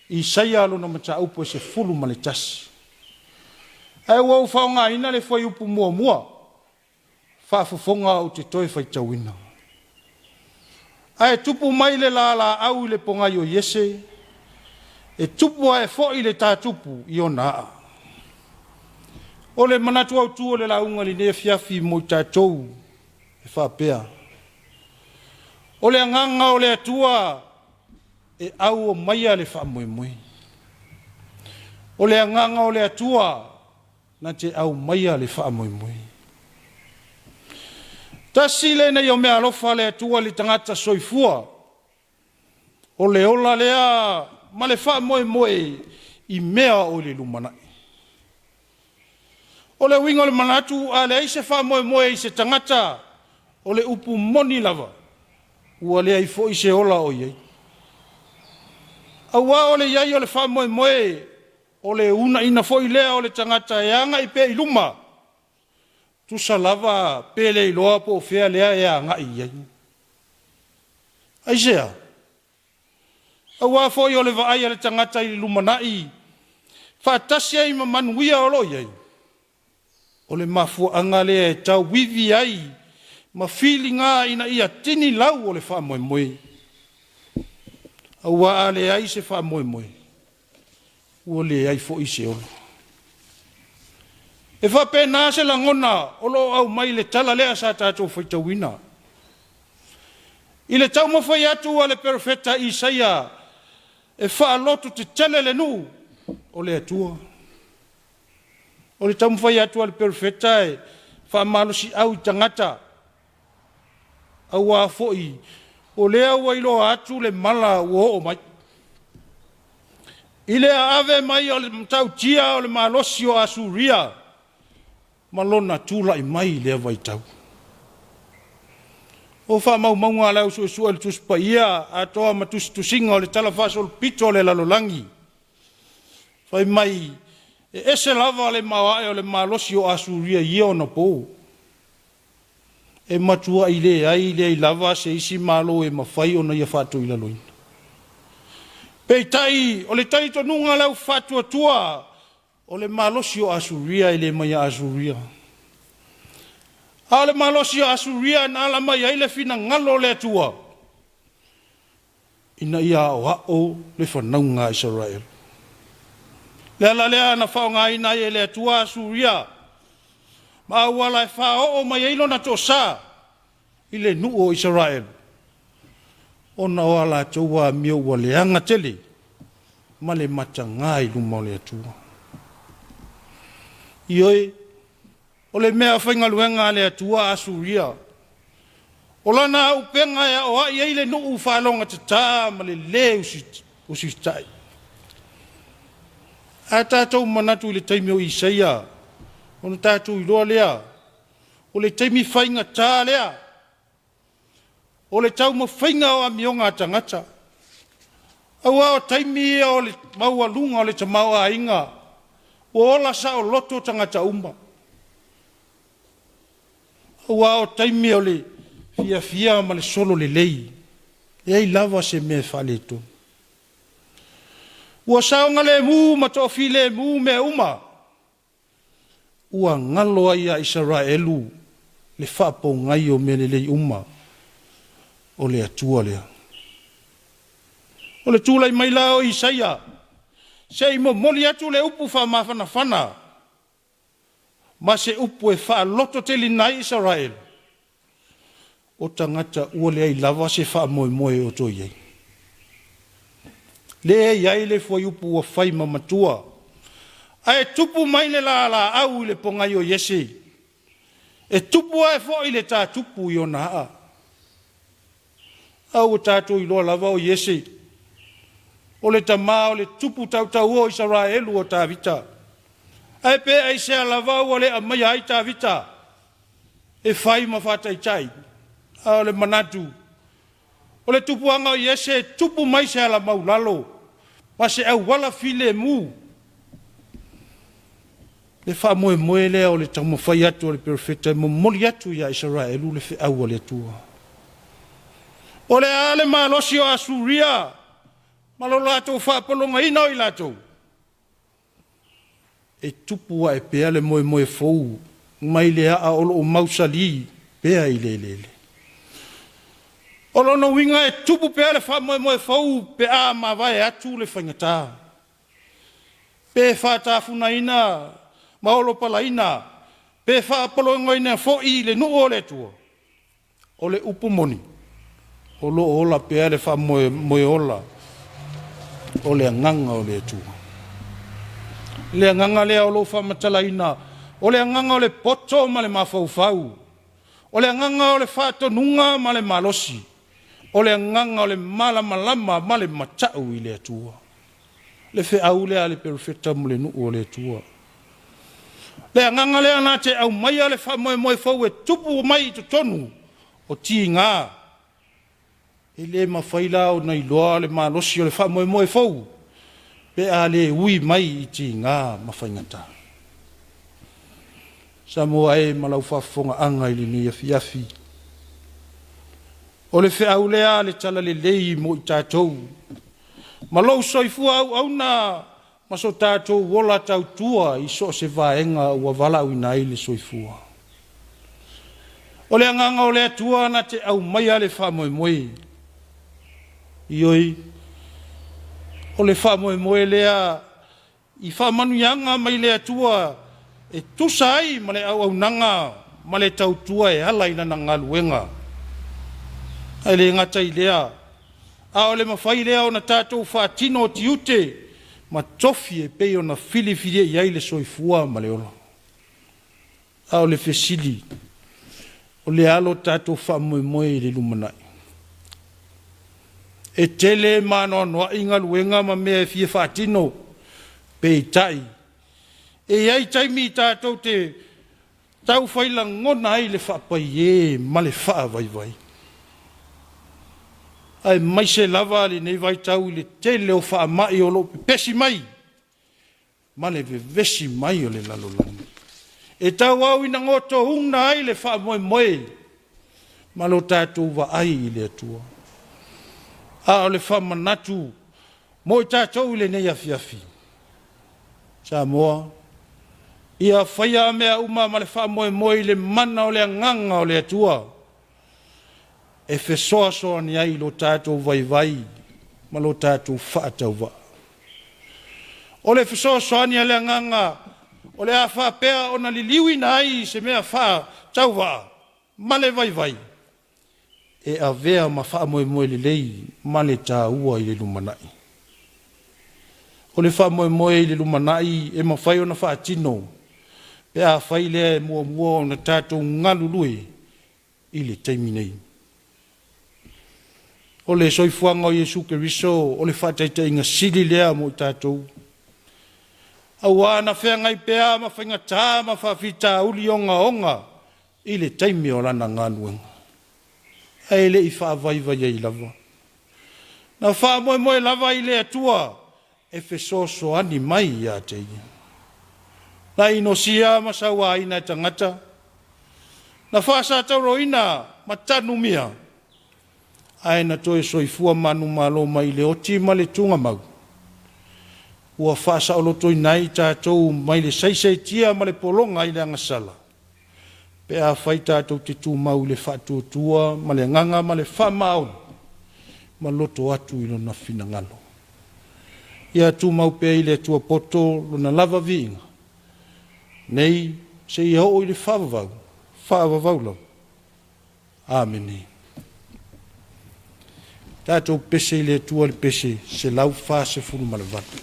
i saia alo na mata upo se fulu ma le tasi. E ua ufaonga ina le whai upu mua mua, whaafufonga o te toi whaitawina. Ai tupu mai le la au le pongai o Yese, e tupu ai fo i le tātupu i o naa. O le manatu au tu o le launga li ne Afiafi mo tātou e whapea. O le anganga o le atua e au o maia le whaamoemoe. O le anganga o le atua na te au maia le whaamoemoe. Tasi le nei o mea alofa le atua le tangata soifua. O le ola lea ma le whaamoemoe i mea o le lumanai. O le wingo le manatu a le aise whaamoemoe i se tangata o le upu moni lava. Ua le aifo i se ola o iei. Aua o le iai o le whaamoemoe o le una ina fo i lea o le tangata e anga i pe i luma. Tusa lava pele i loa po fea lea e anga i iei. Aisea. Aua fo i o le vaai o le tangata i luma nai. Whaatasia i mamanuia o lo iei. O le mafua anga lea e tau wivi ai. Ma feelinga ina ia tini lau o le whaamoemoe. Aua a le ai se whaamoemoe. Ua le ai fo i se olo. E whapena se langona o lo au mai le tala lea sa tātou whaitawina. I le tau mawhai atu a le perofeta Isaia e whaalotu te tele le nu o le atua. O le tau mawhai atu a le perofeta e whaamalosi au i tangata. Aua foi o lea wailo atu le mala ua o mai. I lea ave mai o le mtau tia o le malosi o Asuria. Malona tula i mai lea waitau. O wha mau maunga lau sua le tuspa ia atoa matusinga o le talafaso o le pito o le lalolangi. Whai mai e ese lava le mawae o le malosi o Asuria ia o na pou. E matua i le ai le lava se isi malo e mawhai o na ia whātua i laloina. Pei tai, o le tai tonunga lau whātua tua, o le malosi o Asuria i le mai a Asuria. A le malosi o Asuria na ala mai ai le fina ngalo le atua. Ina ia o hao le whanaunga Israel. Le ala lea na whaonga ina i le atua Asuria. Ma wala e whao o mai eilo na tosa i le nuu o Israel. O na wala taua mio wa le anga tele ma le matanga i luma o le atua. Ioi, o le mea whainga luenga le atua Asuria. O lana upenga ya o ai le nuu whalonga te tā ma le le usitai. A tātou manatu i le taimi o Isaia. O na tātou i loa lea, o le teimi whainga tā lea, o le tau ma whainga o a mionga tangata. Aua o taimi o le maua lunga o le tamau a inga, o ola sa o loto tangata umba. Aua o taimi o le fia ma le solo le lei, e ai lava se me whale tu. Ua saonga le mu ma tofi le mu me uma, ua ngalo ai a Israelu le whapo ngai o mele lei uma o le atua lea. O le tūlai mai la o Isaia, se i mo moli atu le upu wha ma se upu e wha loto te li nai Israel. O tangata ua le ai lava se wha moe o toi ei. Le iai le fwai upu wa whai mamatua. Ai tupu mai le la au le pongai o Yese. E tupu ai fo i le tā tupu i o naa. Au tātou i loa lava o Yese. O le tamā o le tupu tau o Israelu o tā vita. Ai pe ai sea lava o le amai ai tā vita. E whai ma whatai tai. Au le manatu. O le tupu anga o Yese tupu mai sea la maulalo. Ma se au wala file mu. Le wha moe lea o le tamo whai atu o le perfeta mo moli atu ia Israelu le whi au o le atua. O le ale malosi o Asuria, malolo atou whaapolonga ina o i latou. E tupua e pea le moe fou, mai le a olo o mausali, pea i le. Olo no winga e tupu pea le wha moe fou, pea ma vai atu le whaingata. Pe whaatafuna ina, maolo pala ina, pe whaapolonga ina fo i le nu o le tua. O le upu moni. O lo ola pea le wha moe ola. o le nganga o le atua. Le nganga le o lo whamatalaina, o le nganga o le poto ma le mafaufau, o le nganga o le whatonunga ma le malosi, o le nganga o le malamalama ma le matau i le atua. Le fe au le ale perfecta mo le nuu o le atua. Le nganga le ana te au mai ale whamoe fau e tupu mai to tonu o ti ngā. E le mawhaila o nei loa le malosi o le whamoe fau. Pe a le ui mai i ti ngā mawhaingata. Samoa e malau whafonga anga i le ni Afiafi. O le whea lea le tala le lei mo i tātou. Malau soifua au na maso tātou wola tau tua i so se vaenga ua vala au nai le soifua. O le anganga o le atua na te au mai ale whamoe. Ioi, o le whamoe lea i whamanu yanga mai le atua e tusa ai ma le au nanga ma le tau tua e hala ina na ngaluenga. Ai le ngata i lea, a o le mawhai lea o na tātou whaatino o tiute, ma tofi e pei o na filifide i ai le soifua ma le ola. A o le fesili, o le alo tātou whamoe i le lumanai. E tele mano noa inga luenga ma mea fie whaatino, pei tai. E ai taimi tātou te tau whaila ngona ai le whapai e ma le wha vai. Ai mai se lava le nei vai tau i le tele o wha mai o lo pesi mai. Ma le vesi mai o le lalolani. E tau au ina ngoto huna ai le wha moe. Ma lo tātou wa ai i le atua. A o le wha manatu. Mo i tātou i le nei Afiafi. Samoa. Ia whaia mea uma ma le wha moe le mana o le nganga o le atua. E fe soa ni ai lo tātou vai, ma lo tātou whaatau wa. O le fe soa ni ale nganga, o le a whapea o na liliwi na ai se mea wha tau wa, ma le vai. E a vea ma wha moe le lei, ma le tā ua i le lumanai. O le wha moe i le lumanai, e ma whai o na wha atino, pe a whai lea mua o na tātou ngalului i le teimi nei. O le soifuanga o Yesu Keriso, o le whataita inga sili lea mo i tātou. Awa na whea ngai pēa ma whainga tā ma whawhita uli onga, i le taimi o lana ngānuenga. Ai le i whaavaiva i lava. Na wha moe lava i le atua, e whesoso ani mai i a te ia. Na ino sia ma sawa ina tangata. Na wha sa tauroina ma tanumia. Ai na toe soifua manu malo mai le oti ma le tunga mau. Ua whaasa o loto nai tātou mai le saisei tia ma le polonga i le angasala. Pe a whai tātou te tū mau le whatuatua ma le nganga ma le whamao. Ma loto atu ilo na whina ngalo. Ia tū mau pe i le tua poto lo na lava vinga. Nei se i ho i le whaavavau lau. Ameni. Tātou pese i le tua le pese, se lau whaase furu malavalu.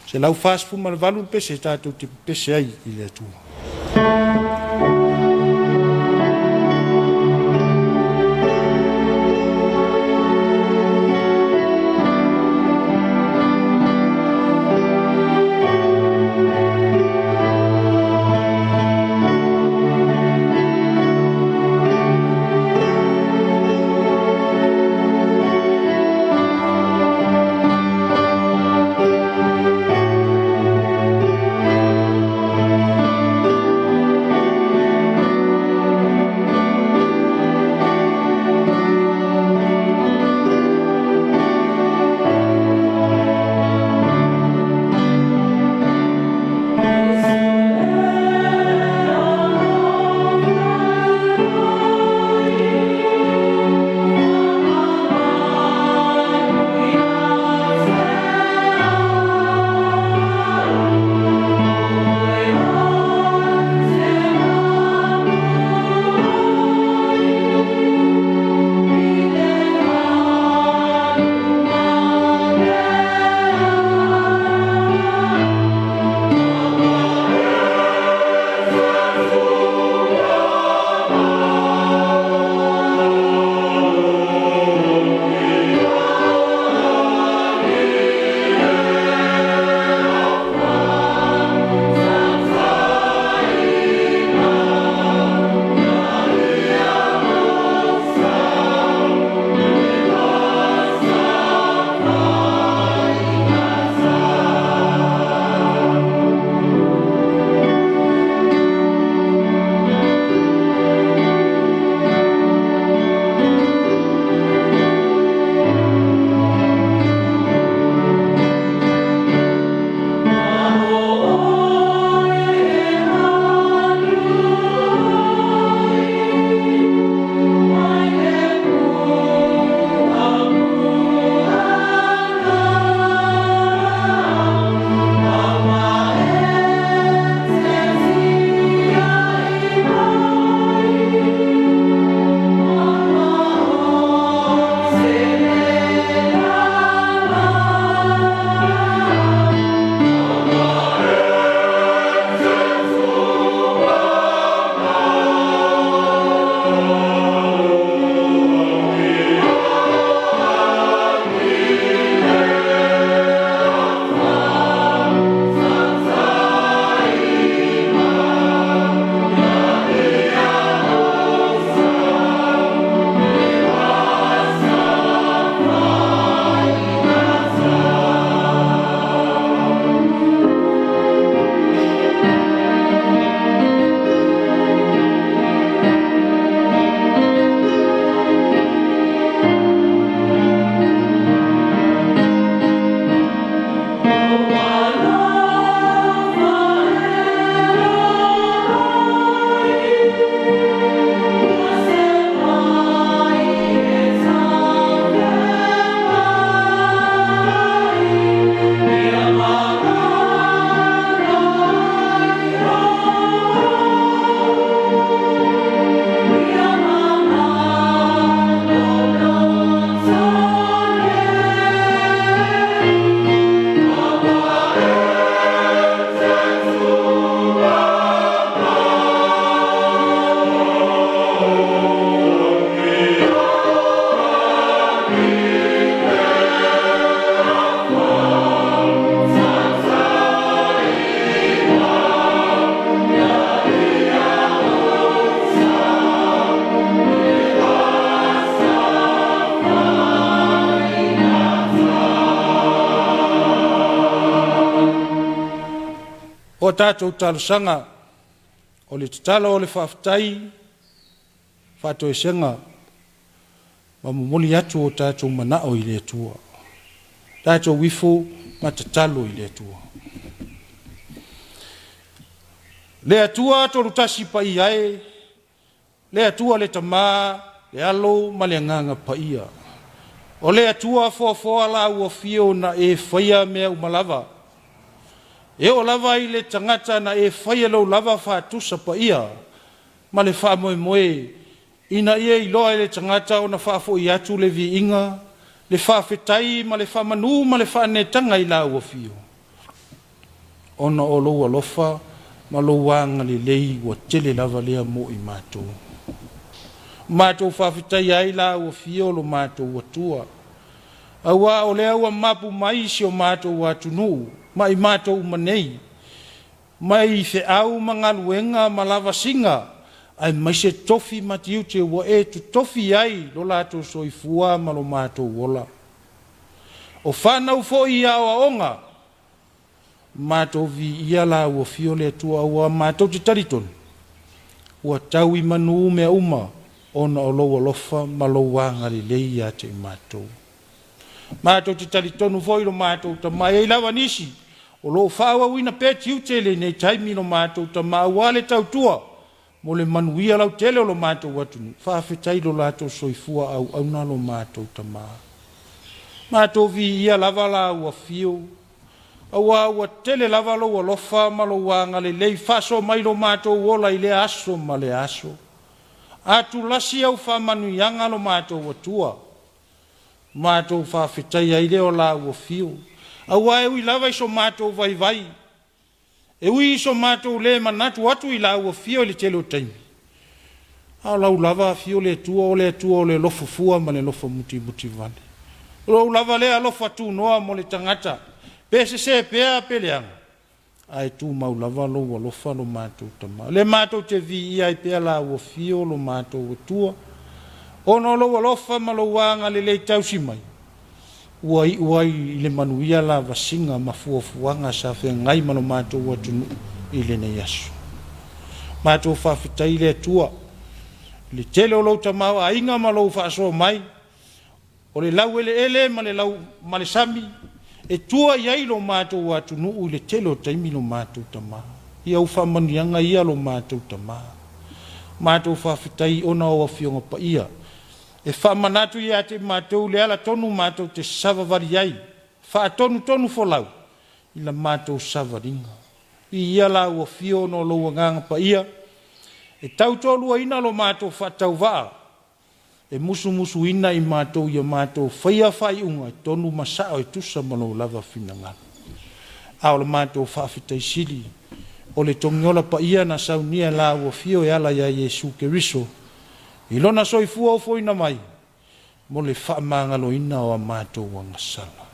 Se lau whaase furu malavalu le pese, tātou te pese ai i le tua. tātou talusanga o le tatala o le whaafitai whātoe senga ma mumoli atu o tātou manao i le atua. Tātou wifo ma tatalo i le atua. Le atua tolu tasi pa iae, le atua le tamā, le alo ma le nganga pa ia. O le atua foa la ua fio na e whaia mea umalava. E o lava i le tangata na e whaia lau lava whātusa pa ia, ma le wha moe moe, ina ia i loa i le tangata o na whaafo i atu le vi inga, le whaafetai ma le whamanu ma le whaanetanga i la ua fio. Ona o loa lofa, ma lo wanga le lei wa tele lava lea mo i mātou. Mātou whawhitai ai la ua fio lo mātou wa tua. Awa o lea ua mapu mai si o mātou wa tunu, mai mātou manei. Mai fe au mangaluenga ma lava singa, ai mai se tofi matiu te wa e tu tofi ai lo lātou soifua ma lo mātou wola. O whanau fo i awa onga, mātou vi ia la ua fio le tua ua mātou te tariton. Ua tau i manu mea uma, ona o loa lofa ma lo wanga le lei a te mātou. Mātou te taritonu foi lo mātou ta mai e lawa nisi, o lo whaua wina pēti utele nei taimi lo mātou ta mawale tau tua, mo le manuia lau tele o lo mātou watunu, whawhetai lo lātou soifua au auna lo mātou ta maa. Mātou vi ia lava la ua fio, awa ua tele lava lo ua lofa ma lo wanga le lei faso mai lo mātou wola i le aso ma le aso. Atu lasi au whamanu yanga lo mātou watua. Mātou whawhetai ai leo la ua fio. Awa e ui lava iso mātou vai vai. E ui iso mātou le manatu atu i la ua fio le telo taimi. Au lau lava fio le tua o le lofa fua ma le lofa muti vale. Lau lava le alofa tu noa mo le tangata. Pese se pea peleanga. Ai tu mau lava lo wa lofa lo mātou tama. Le mātou te vi ia i pea la ua fio lo mātou tua. Ono lo wa lofa ma lo wanga le lei tausi mai. Uai le manuia la vasinga ma fuafuanga sa fe ngai ma lo mātou watunu i le nei asu. Mātou whawhitai le tua. Le tele o lo tamau a inga ma lo whaasoa mai. O le lau ele ma le lau ma le sami. E tua iai lo mātou watunu u le tele o taimi lo mātou tama. Ia ufa manianga ia lo mātou tama. Mātou whawhitai ona o awhionga pa ia. E whamanatu ia te mātou le ala tonu mātou te savavari ai. Wha tonu folau. Ila mātou savaringa. I ia la ua fio no loa nganga pa ia. E tautolua ina lo mātou whatau waa. E musu ina i mātou ia mātou whaia whai unga. E tonu masao e tusa mano lava whinanga. Ao le mātou whawhitai siri. O le tongiola pa ia na saunia la ua fio e ala ia Yesu Keriso. Ilona soifua o foina mai, mo le whaamangalo ina o a mātou wangasala.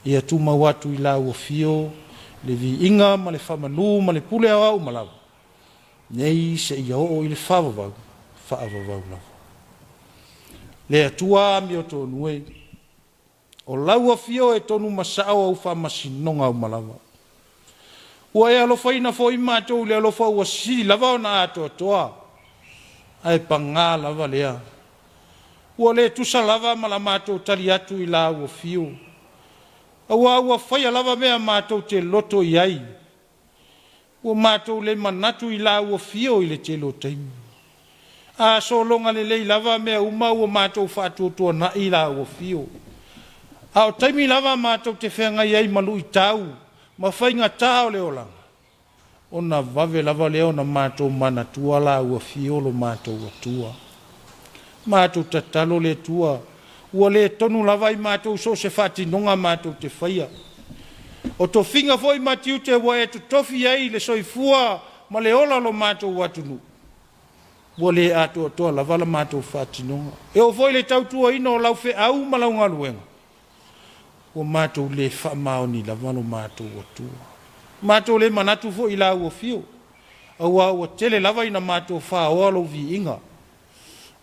Ia tu mawatu i la ua fio, le vi inga, ma le whamanu, ma le pule au malawa. Nei se ia o i le whaavavau lau. Le atua mi o tonu e, o lau a fio e tonu masao au whamasinonga au malawa. Ua e alofa ina fo i mātou le alofa ua si lava o na ato atoa. Ai panga lava lea. Ua le tusa lava ma la mātou tali atu i la ua fio. Ua whaia lava mea mātou te loto i ai. Ua mātou le manatu i la ua fio i le te lo taimi. A so longa le lei lava mea uma ua mātou whātua na i la ua fio. A o taimi lava mātou te whenga i ai malu i tau. Ma whainga tāo le olanga. Ona vave lava leo na mātou mana tua la ua fio lo mātou atua. Mātou tatalo le tua. Ua le tonu lava i mātou so se whati nonga mātou te whaia. O to whinga foi matiu te ua e tu tofi ai le soifua ma le ola lo mātou watunu. Ua le ato atoa lava la mātou whati nonga. E o foi le tautua ino lau fe au malau ngaluenga. Ua mātou le whamaoni lava lo mātou atua. Mātou le manatu fo i la ua fio. Aua ua tele lava ina mātou whaoa lo vi inga.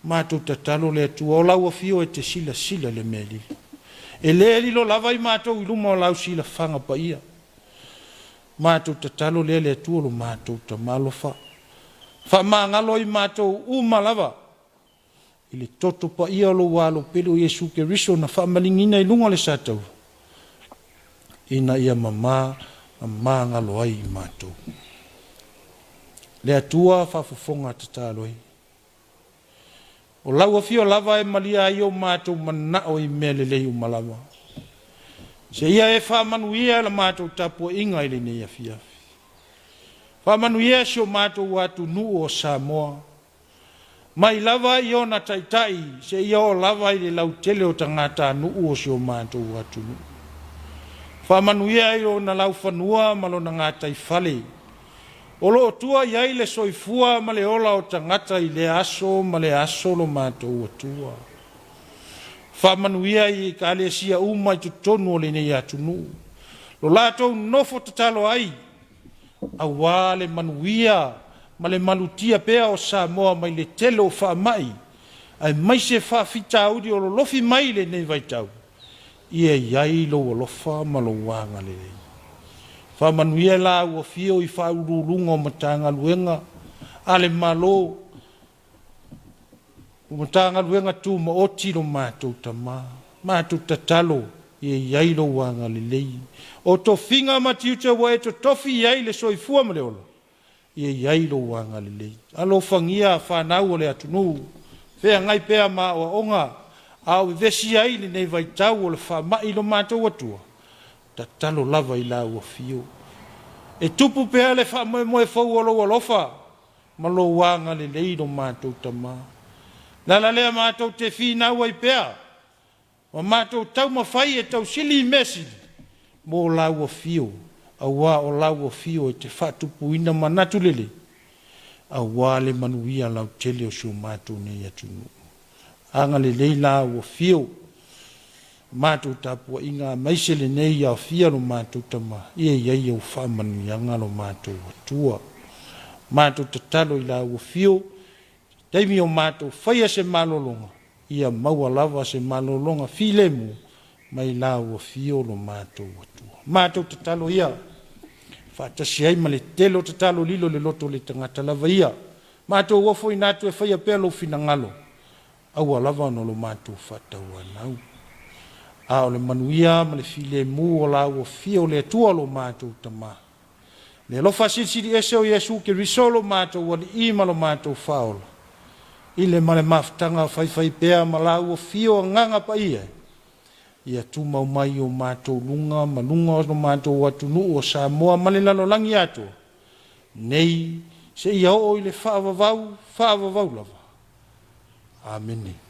Mātou tatalo le atua o la ua fio e te sila le meli. E le lilo lava i mātou i luma o lau sila whanga pa ia. Mātou tatalo le atua lo mātou tamalofa. Whamangalo I mātou umalava. I le toto pa ia lo walo pelo Yesu Keriso na whamalingina I lunga le satau. Ina ia mama ngalo ai I mātou. Le atua whafufonga tataloi. O lau afio lava malia ai o mātou manao I mea lelei umalava. Se ia whamanuia la mātou Tapuaiga I le nei Afiafi. Whamanuia se o mātou watu nuu o Samoa. Mai lava I ona taitai, se ia o lava I le lautele o tangata nuu o se o mātou watu nuu. Whamanuia I ona lau whanua malo na ngātai whale. O lo tua iai le soifua ma le ola o tangata I le aso ma le aso lo mātou atua. Whamanuia I ka le sia uma I tutonu o le nei atunu. Lo lato nofo tatalo ai. Awa le manuia ma le malutia pea o Samoa mai le tele o whaamai. Ai mai se whaafita audi o lo lofi mai le nei vaitau. Ia iai lo o lofa ma lo wanga le nei. Whamanuia la ua fio I whaurulunga o matanga luenga. Ale malo. Umatanga luenga tu ma oti lo mātou tama. Mātou tatalo. Ia iai lo wanga le lei. O to finga matiuta wa e to tofi iai le soifua ma le ola. Ia iai lo wanga le lei. Alo fangia whanau o le atunu. Whea ngai pea ma o onga. Au vesi iai le nei vaitau o le whamai lo mātou atua. Tatalo lava I la ua fio. E tupu pea le whamoe moe fau o lo alofa. Ma lo wanga le lei lo mātou tama. Lala lea mātou te whina ua I pea. Wa mātou tau mawhai e tau sili mesili. Mō lau o fio. Awa o lau o fio e te whatupu ina manatu lele. Awa le manuia lau tele o sio mātou nei atunu. Anga le lei lau o fio. Mātou Tapuaiga maise le nei au fia lo mātou tama. Ia iai au whamanuianga lo mātou atua. Mātou tatalo I lau o fio. Teimi o mātou whaia se malolonga. Ia maua lava se malolonga filemu. Mai lau o fio lo mātou atua. Mātou tatalo ia. Whaatasi ai ma le telo tatalo lilo le loto le tangata lava ia. Mātou wafo inatu e whaia pelo finangalo. Aua lava no lo mātou whatau anau. A o le manuia ma le filemu o lau o fio le atua lo mātou tama. Le lofa siri ese o Yesu Keriso lo mātou wali ima lo mātou whaola. Ile male maftanga whai pea ma lau o fio nganga pa ia. Ia tu mau mai o mātou lunga, malunga o mātou watunu o Samoa male lalo langi ato. Nei, se ia o ile whaavavau lava. Amene.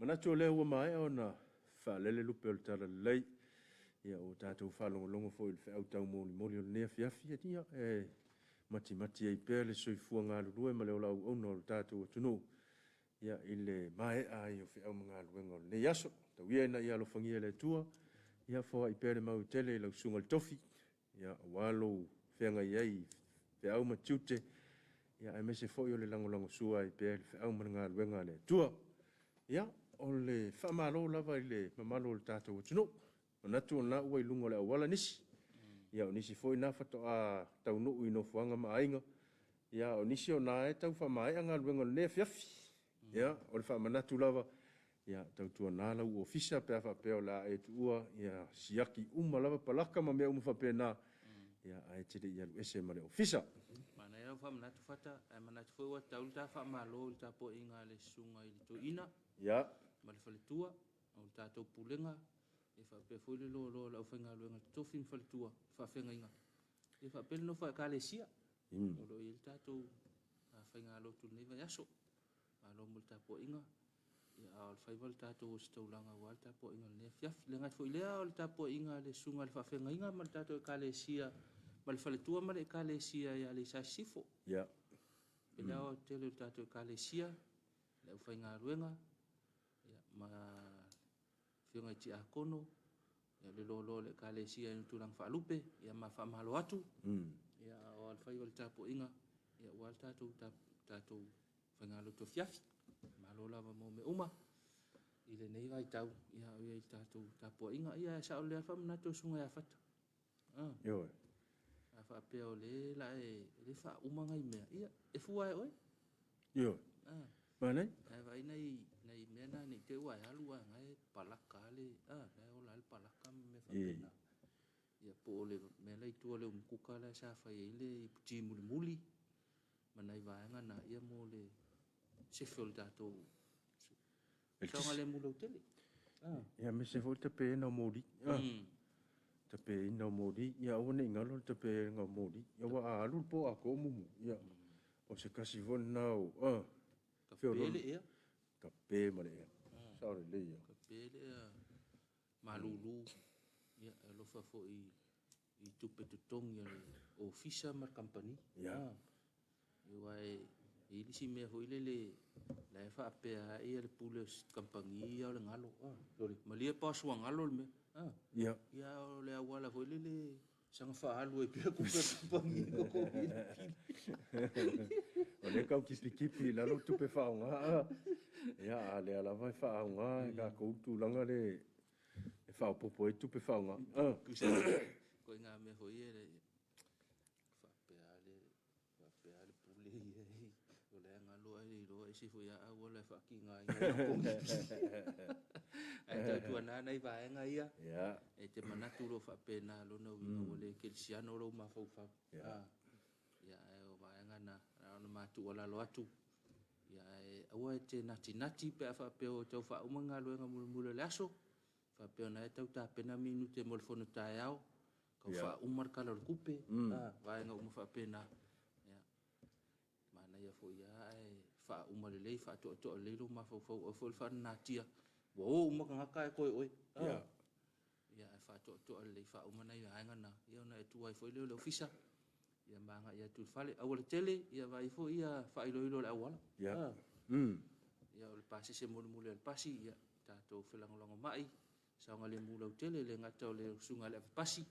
Manatu o lea ua mai ona whaalele lupe o le tala lei. Ia o tātou whalongolongo fo i le whiau tau moli o le nea fiafi atia. Mati ei pēr le soifua ngā lurue ma leo lau ono o le tātou atunu. Ia i le mai ai o whiau mga luenga o le nei aso. Tau ia ina ia alofangia le tua. Ia fo i pēr le mau tele i lau sunga le tofi. Ia walo whenga iei whiau ma tiute. Ia e mese fo i o le langolango sua i pēr le whiau ma ngā luenga le tua. Ia o le whamalo lava i le mamalo o le tātou atunu. Manatu o nā ua i lunga le awala nisi. Ia o nisi foi nā whato a tau nuu i no fuanga maainga. Ia o nisi o nā e tau whamai anga luenga le nea fiafi. Ia o le whamanatu lava. Ia tau tua nā lau ofisa pēr whapeo la e tuua. Ia siaki lava palaka ma mea whapea nā. Ia ai tiri ia lu ese ma le ofisa. Mana ia whamanatu whata. Manatu foi wa tau ta whamalo i ta po inga le sunga i to ina. Ia. Ma le whaletua. O le tātou pulenga. E whape foi le lo lau whainga luenga tofi m whaletua. Whawhenga inga. E whape no wha ka le sia. O lo i le tātou whainga lo tu nei vai aso. Ma lo mo le tāpo inga. Ia o le whaiva le tātou o staulanga wa le tāpo inga le nea fiafi. Le ngat foi lea o le tāpo inga le sunga le whawhenga inga. Ma le tātou e ka le sia. Ma le whaletua ma le ka le sia ia le sa sifo. Ia. E lea o tele le tātou e ka le sia. Le whainga luenga. Ia ma whiunga i ti a kono. Ia le lolo le ka le sia i tulang whaalupe. Ia ma whamalo atu. Ia o al whaiva le tāpo inga. Ia o al tātou whaingalo to fiafi. Malo lava mo me uma. I le nei vai tau. Ia o ia i tātou tāpo inga. Ia e sa o le alfa manato sunga ia whata. Yo. A whaapea o le la e le wha umanga i mea. Ia e fua e oe. Yo. Mana? E vai nei mea na ni te ua e alua ngai palaka le. Nei o la le palaka me whapena. Ia po o le mea lei tua le umkuka le sa whai e le i puti muli. Manai vaenga na ia mo le sefo le tātou. Saunga le mulau tele. Ia me se foi te pe na mori. Te pe na mori. Ia o ne ngalo te pe na mori. Ia wa alu po a ko mumu. Ia o se kasi von nau. Ka pele ea. Ka pe ma le ea. Sao le ia. Ka pele ea. Malulu. Ia e lofa fo i tupe tutong ia le ofisa mar company. Ia. Ia e lisi mea hoi le wha apea ia le pule company ia o le ngalo. Malia pa sua ngalo le mea. Ia. Ia o le awala hoi le sanga wha alu e pia kupa company ko COVID. O le kau kipi lalo tupe whaonga. Ia le ala vai whaonga. Ka koutu langa le whao popo e tupe whaonga. Ko inga mea hoi e le whapea le pule ia e. O le ngalo ai roa e sifu ia au le whaki ngā inga. E tau tua nānei vaenga ia. E te manatu ro whapea nā lona winga o le kelisiano ro mawhauwhau. Ia e o vaenga na ona mātu o lalo atu. Ia e aua e te nati pe a whapea o tau whaumanga luenga mula le aso. Whapea na e tau tā pena minute mo le whono tae au. Kau whaumar kala le kupe. Vaenga uma whapea na. Mana ia fo ia e whaumare lei whaatoa leilo mawhauwhau o fwoi whannatia. Wo uma ngaka e koe oi. Ia e whaatoa lei whaumana ia hainga na. Ia ona e tuai fwoi leo le ofisa. Ia manga ia tu fale awale tele ia vai fo ia whailoilo le awala. Ia. Ia o le pasi se mole le pasi ia tātou whelangolongo mai. Saunga le mulau tele le ngata o le sunga le pasi.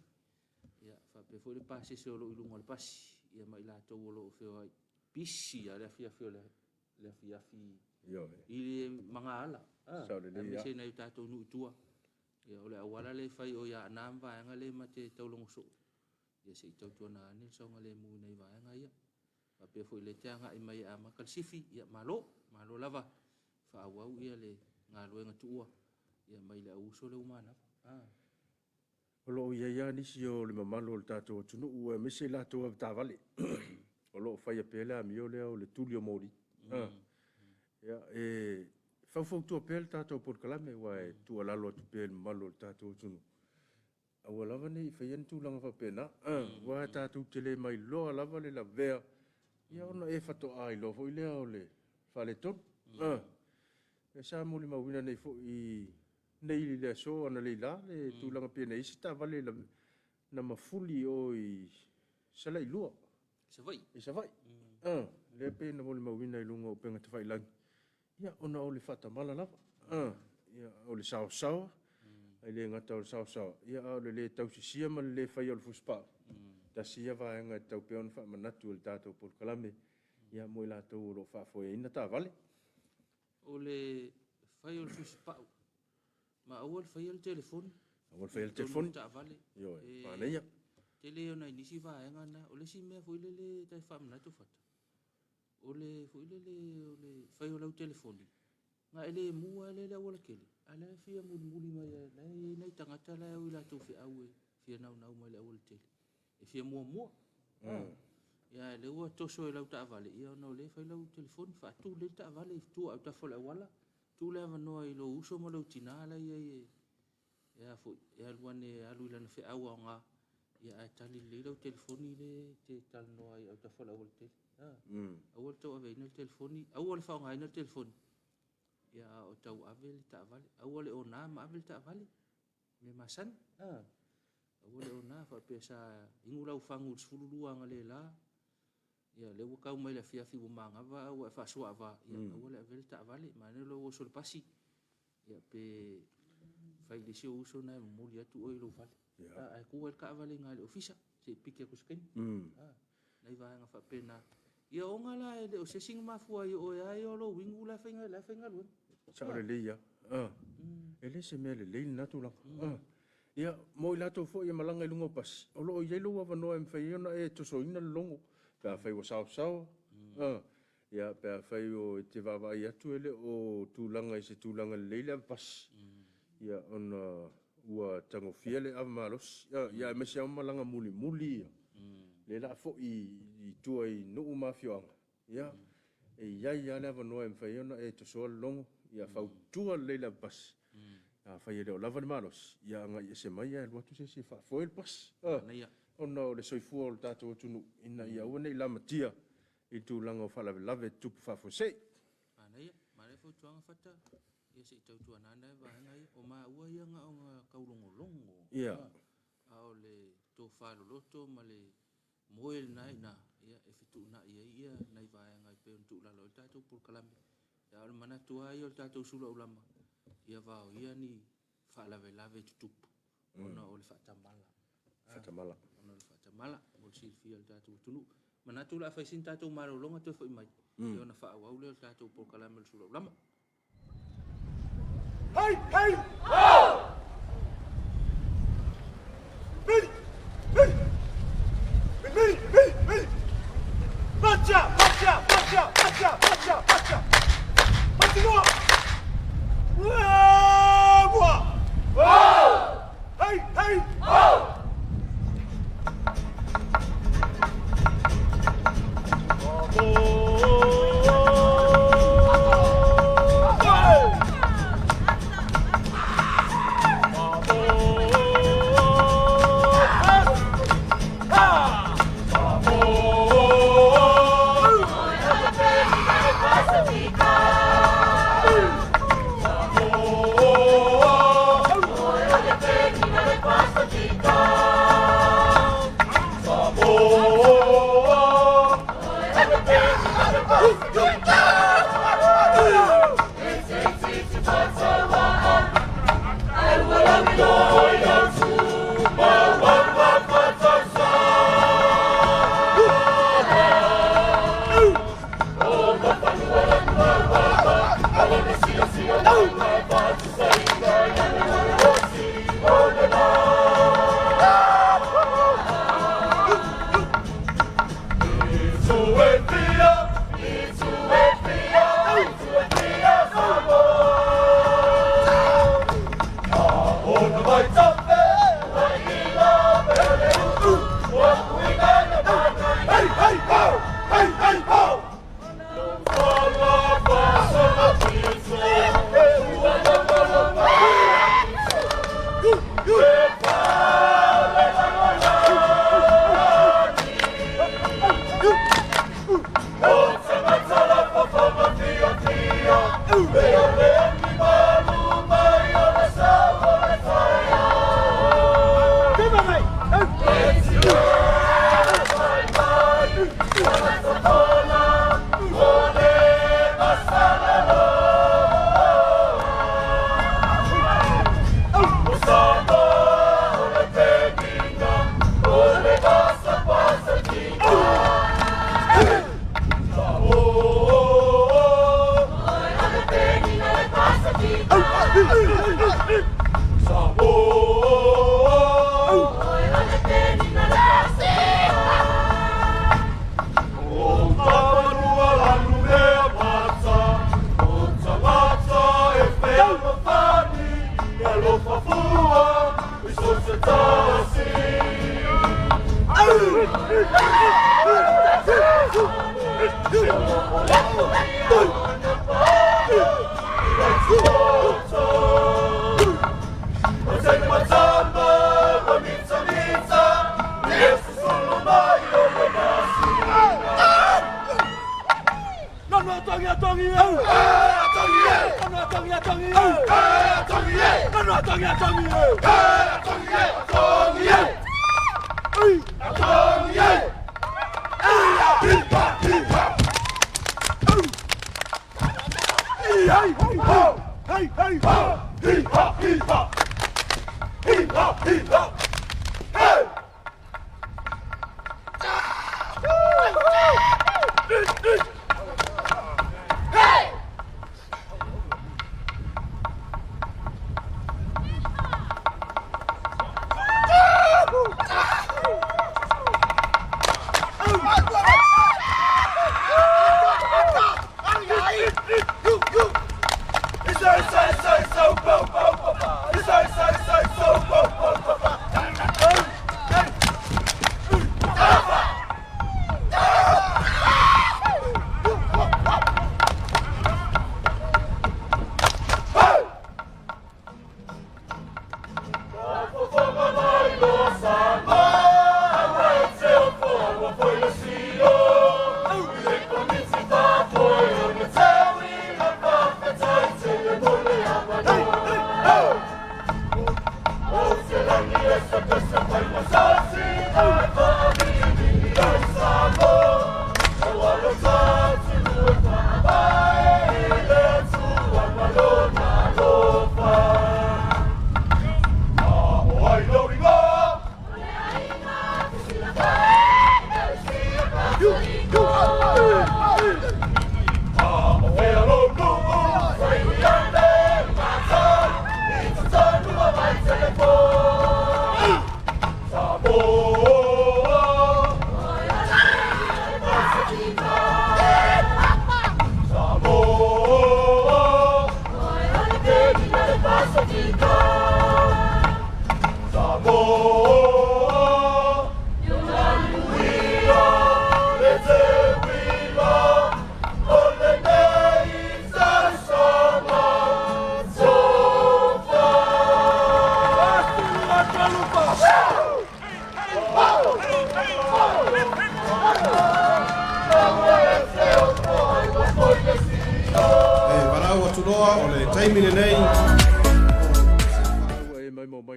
Ia whape fo le pasi se o lo ilunga le pasi. Ia mai lātou o lo wheo ai. Pisi a le afiafi o le afiafi. I le mga ala. A me se nei tātou nui tua. Ia o le awala le whai o ia anam vaenga le ma te taulongo so. Ia se i tau tua na anil saunga le mui nei vaenga ia. Wapea fo i le teanga i mai a makalsifi. Ia malo lava. Whaawau ia le ngā luenga tuua. Ia mai le auso le umana. O lo ia nisi o le mamalo le tātou atunu ua me se lātou a tāwale. O lo fai a pele a mio leo le tuli o mori. Ia, whau tua pele tātou por kalame, wa e tua lalo atu pele malo tātou tunu. Awa lava nei, whai anu tūlanga wha pena. Wa tātou tele mai loa lava le la vea. Ia ona e whato ai lo, hoi leo le whale ton. E sa muli mawina nei fo I nei le so ana le la le tūlanga pia nei sita vale na mafuli o I salai lua. Se vai. I sa vai. Le pe na muli mawina I lunga o penga te whailangi. Ia ona o le whatamala lava. Ia o le sao. Ai le ngata o le sao. Ia o le tausisia ma le whai o le fuspa. Ta sia vaenga e tau peon wha manatu o le tātou por kalame. Ia mo I lātou o lo whaafoe ina tā vale. O le whai o le fuspa. Ma awal whai o le telefoni. Awal whai o le telefoni. Ta vale. Yo e, whaneia. Te leo na inisi vaenga na. O le si mea fuile le tai wha manatu whata. O le fuile le whai o lau telefoni. Nga ele mua ele la wala kele. Ala fia muli mai nei tangata la o ila tu fi awe fia nau mai la wala tele. E fia mua. Ya le wa toso e lau ta vale. Ia no le fai lau telefoni fa tu le ta vale tu au ta fola wala. Tu le no I lo uso mo lau tina la ya fo ya luane alu ila na fi awa nga. Ya tali le lau telefoni le te tal no ai au ta fola wala tele. Awal tau ave ina telefoni. Awal fa nga ina telefoni. Ya o tau avel ta vale awale ona ma avel ta vale me masan awale ona fa pesa ingula ufangu sululua ngale la ya le wakau mai la Afiafi wo manga va wa fa so va ya awale avel ta vale ma ne lo so pasi ya pe fai de sio uso na mo ya tu o lo vale ai ku ka vale ngale ofisa se pike ku sken nai va nga fa pena ia o ngala e o se sing mafua I o ia o lo wingu la fenga lu. Sa le leia. Ele se me le leina tu la. Ia mo I lato fo ia malanga I lungo pas. O lo ia lo wa no em fai ona e to so ina longo. Pa fai o sao. Ia pa fai o te vava ia tu ele o tulanga I se tulanga leila pas. Ia ona ua tango fiele av malos. Ia me se malanga muli. Le la fo I tua I no mafioanga. Ia e ia le no em fai ona e to so longo. Ia fau tua leila pas. Fai ele o lava de malos. Ia nga ia se mai ia watu se fa foil pas. Ona o le soifua o le tātou tunu. Ina ia ua nei lama tia. I tu langa o lave tupu fa fosei. Ia, ma le fo tuanga fata. Ia se tau tua nana e vahanga ia. O ma ua ia nga o nga kaulongolongo. Ia. A o le tō whaloloto ma le moel nai na. Ia e fitu na ia nai vahanga I pe on tu lalo. I tātou por kalame. Ia o mana tua I o tātou Suluaulama. Ia vao ia ni lave tutupu. Ona o le whatamala. Whatamala. Ona le whatamala. O le silfia o tātou tunu. Mana tu la whaisin tātou marolonga te whai mai. Ia ona whaawau le o tātou por kalame le Suluaulama. Hey! Oh! Billy! Bacha! Continua! Hey! Oh!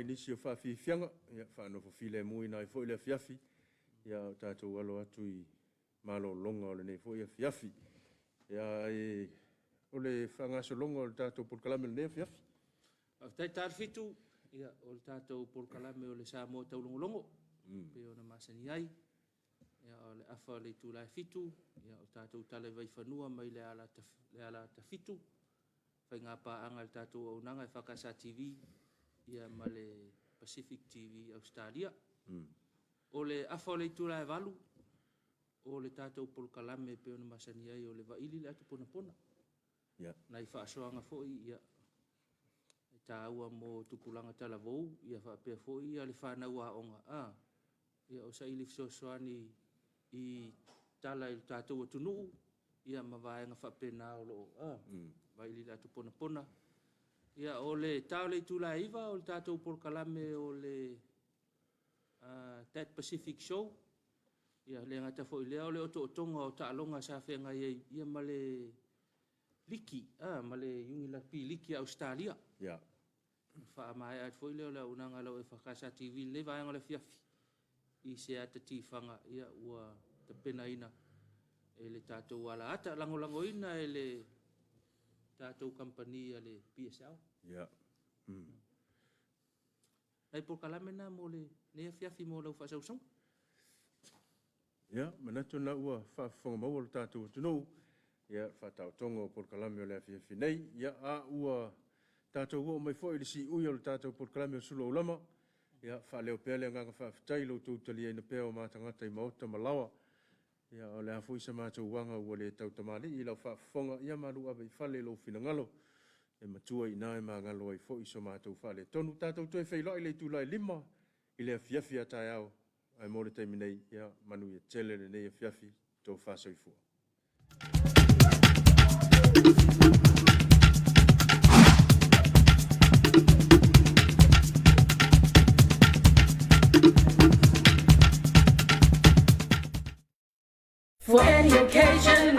Nisi o whawhiwhianga, ia whanofo while mui nai fo ile Afiafi, ia o tātou alo atu I malo longa o le nei fo I Afiafi. Ia o le whangaso longa o le tātou porkalame le nei Afiafi. A tai tār fitu, ia o le tātou porkalame o le Samoa taulongolongo, pe o na masani ai, ia o le afa le tūlai fitu, ia o tātou tale vai whanua mai le ala ta fitu, whai ngā pāanga le tātou au nanga EFKS TV, ia ma le Pacific TV Australia. O le afa o le tūlai valu, o le tātou porkalame pe o na masani ai o le vaili le atu pona pona. Nai whaasoanga foi, ia ta ua mo tupulanga tala vou, ia whaapea foi, ia le whanau a onga. Ia o sa ili fisosoani I tala I tātou atunu, ia mawaenga whapena o loo. Vaili le atu pona pona. Ia o le tau le tula iwa o le tātou porkalame o le That Pacific Show. Ia le ngata fo I lea o le oto otonga o taalonga sa whenga ia ma le liki, ma le yungi la pi liki Australia. Ia. Wha mai at fo I lea o le unanga lau EFKS TV le vaenga le fiafi. I se ata tifanga ia ua te pena ina. E le tātou ala ata langolango ina e le tātou kampania le PSL. Ia. Ai porkalame na mo le ne Afiafi mo lau whasausong. Ia, manatu na ua whaafonga mau o le tātou tunu. Ia, whatau tongo porkalame o le Afiafi nei. Ia, a ua tātou ua mai fo I le si ui o le tātou porkalame o Suluaulama. Ia, whaleo pele nganga whaafitai lau tūtali e na peo mātangata I maota malawa. Ia, o le hafo isa mātou wanga ua le tau tamali I lau whaafonga ia maru abe I whale lau finangalo. E matua I nae maa ngalo ai fo iso mātou whale. Tonu tātou toi whailoi le tūlai lima I le Afiafi atai au. Ai mōre teimi nei, ia manu I tele le nei Afiafi tō whāsoifua. For any occasion,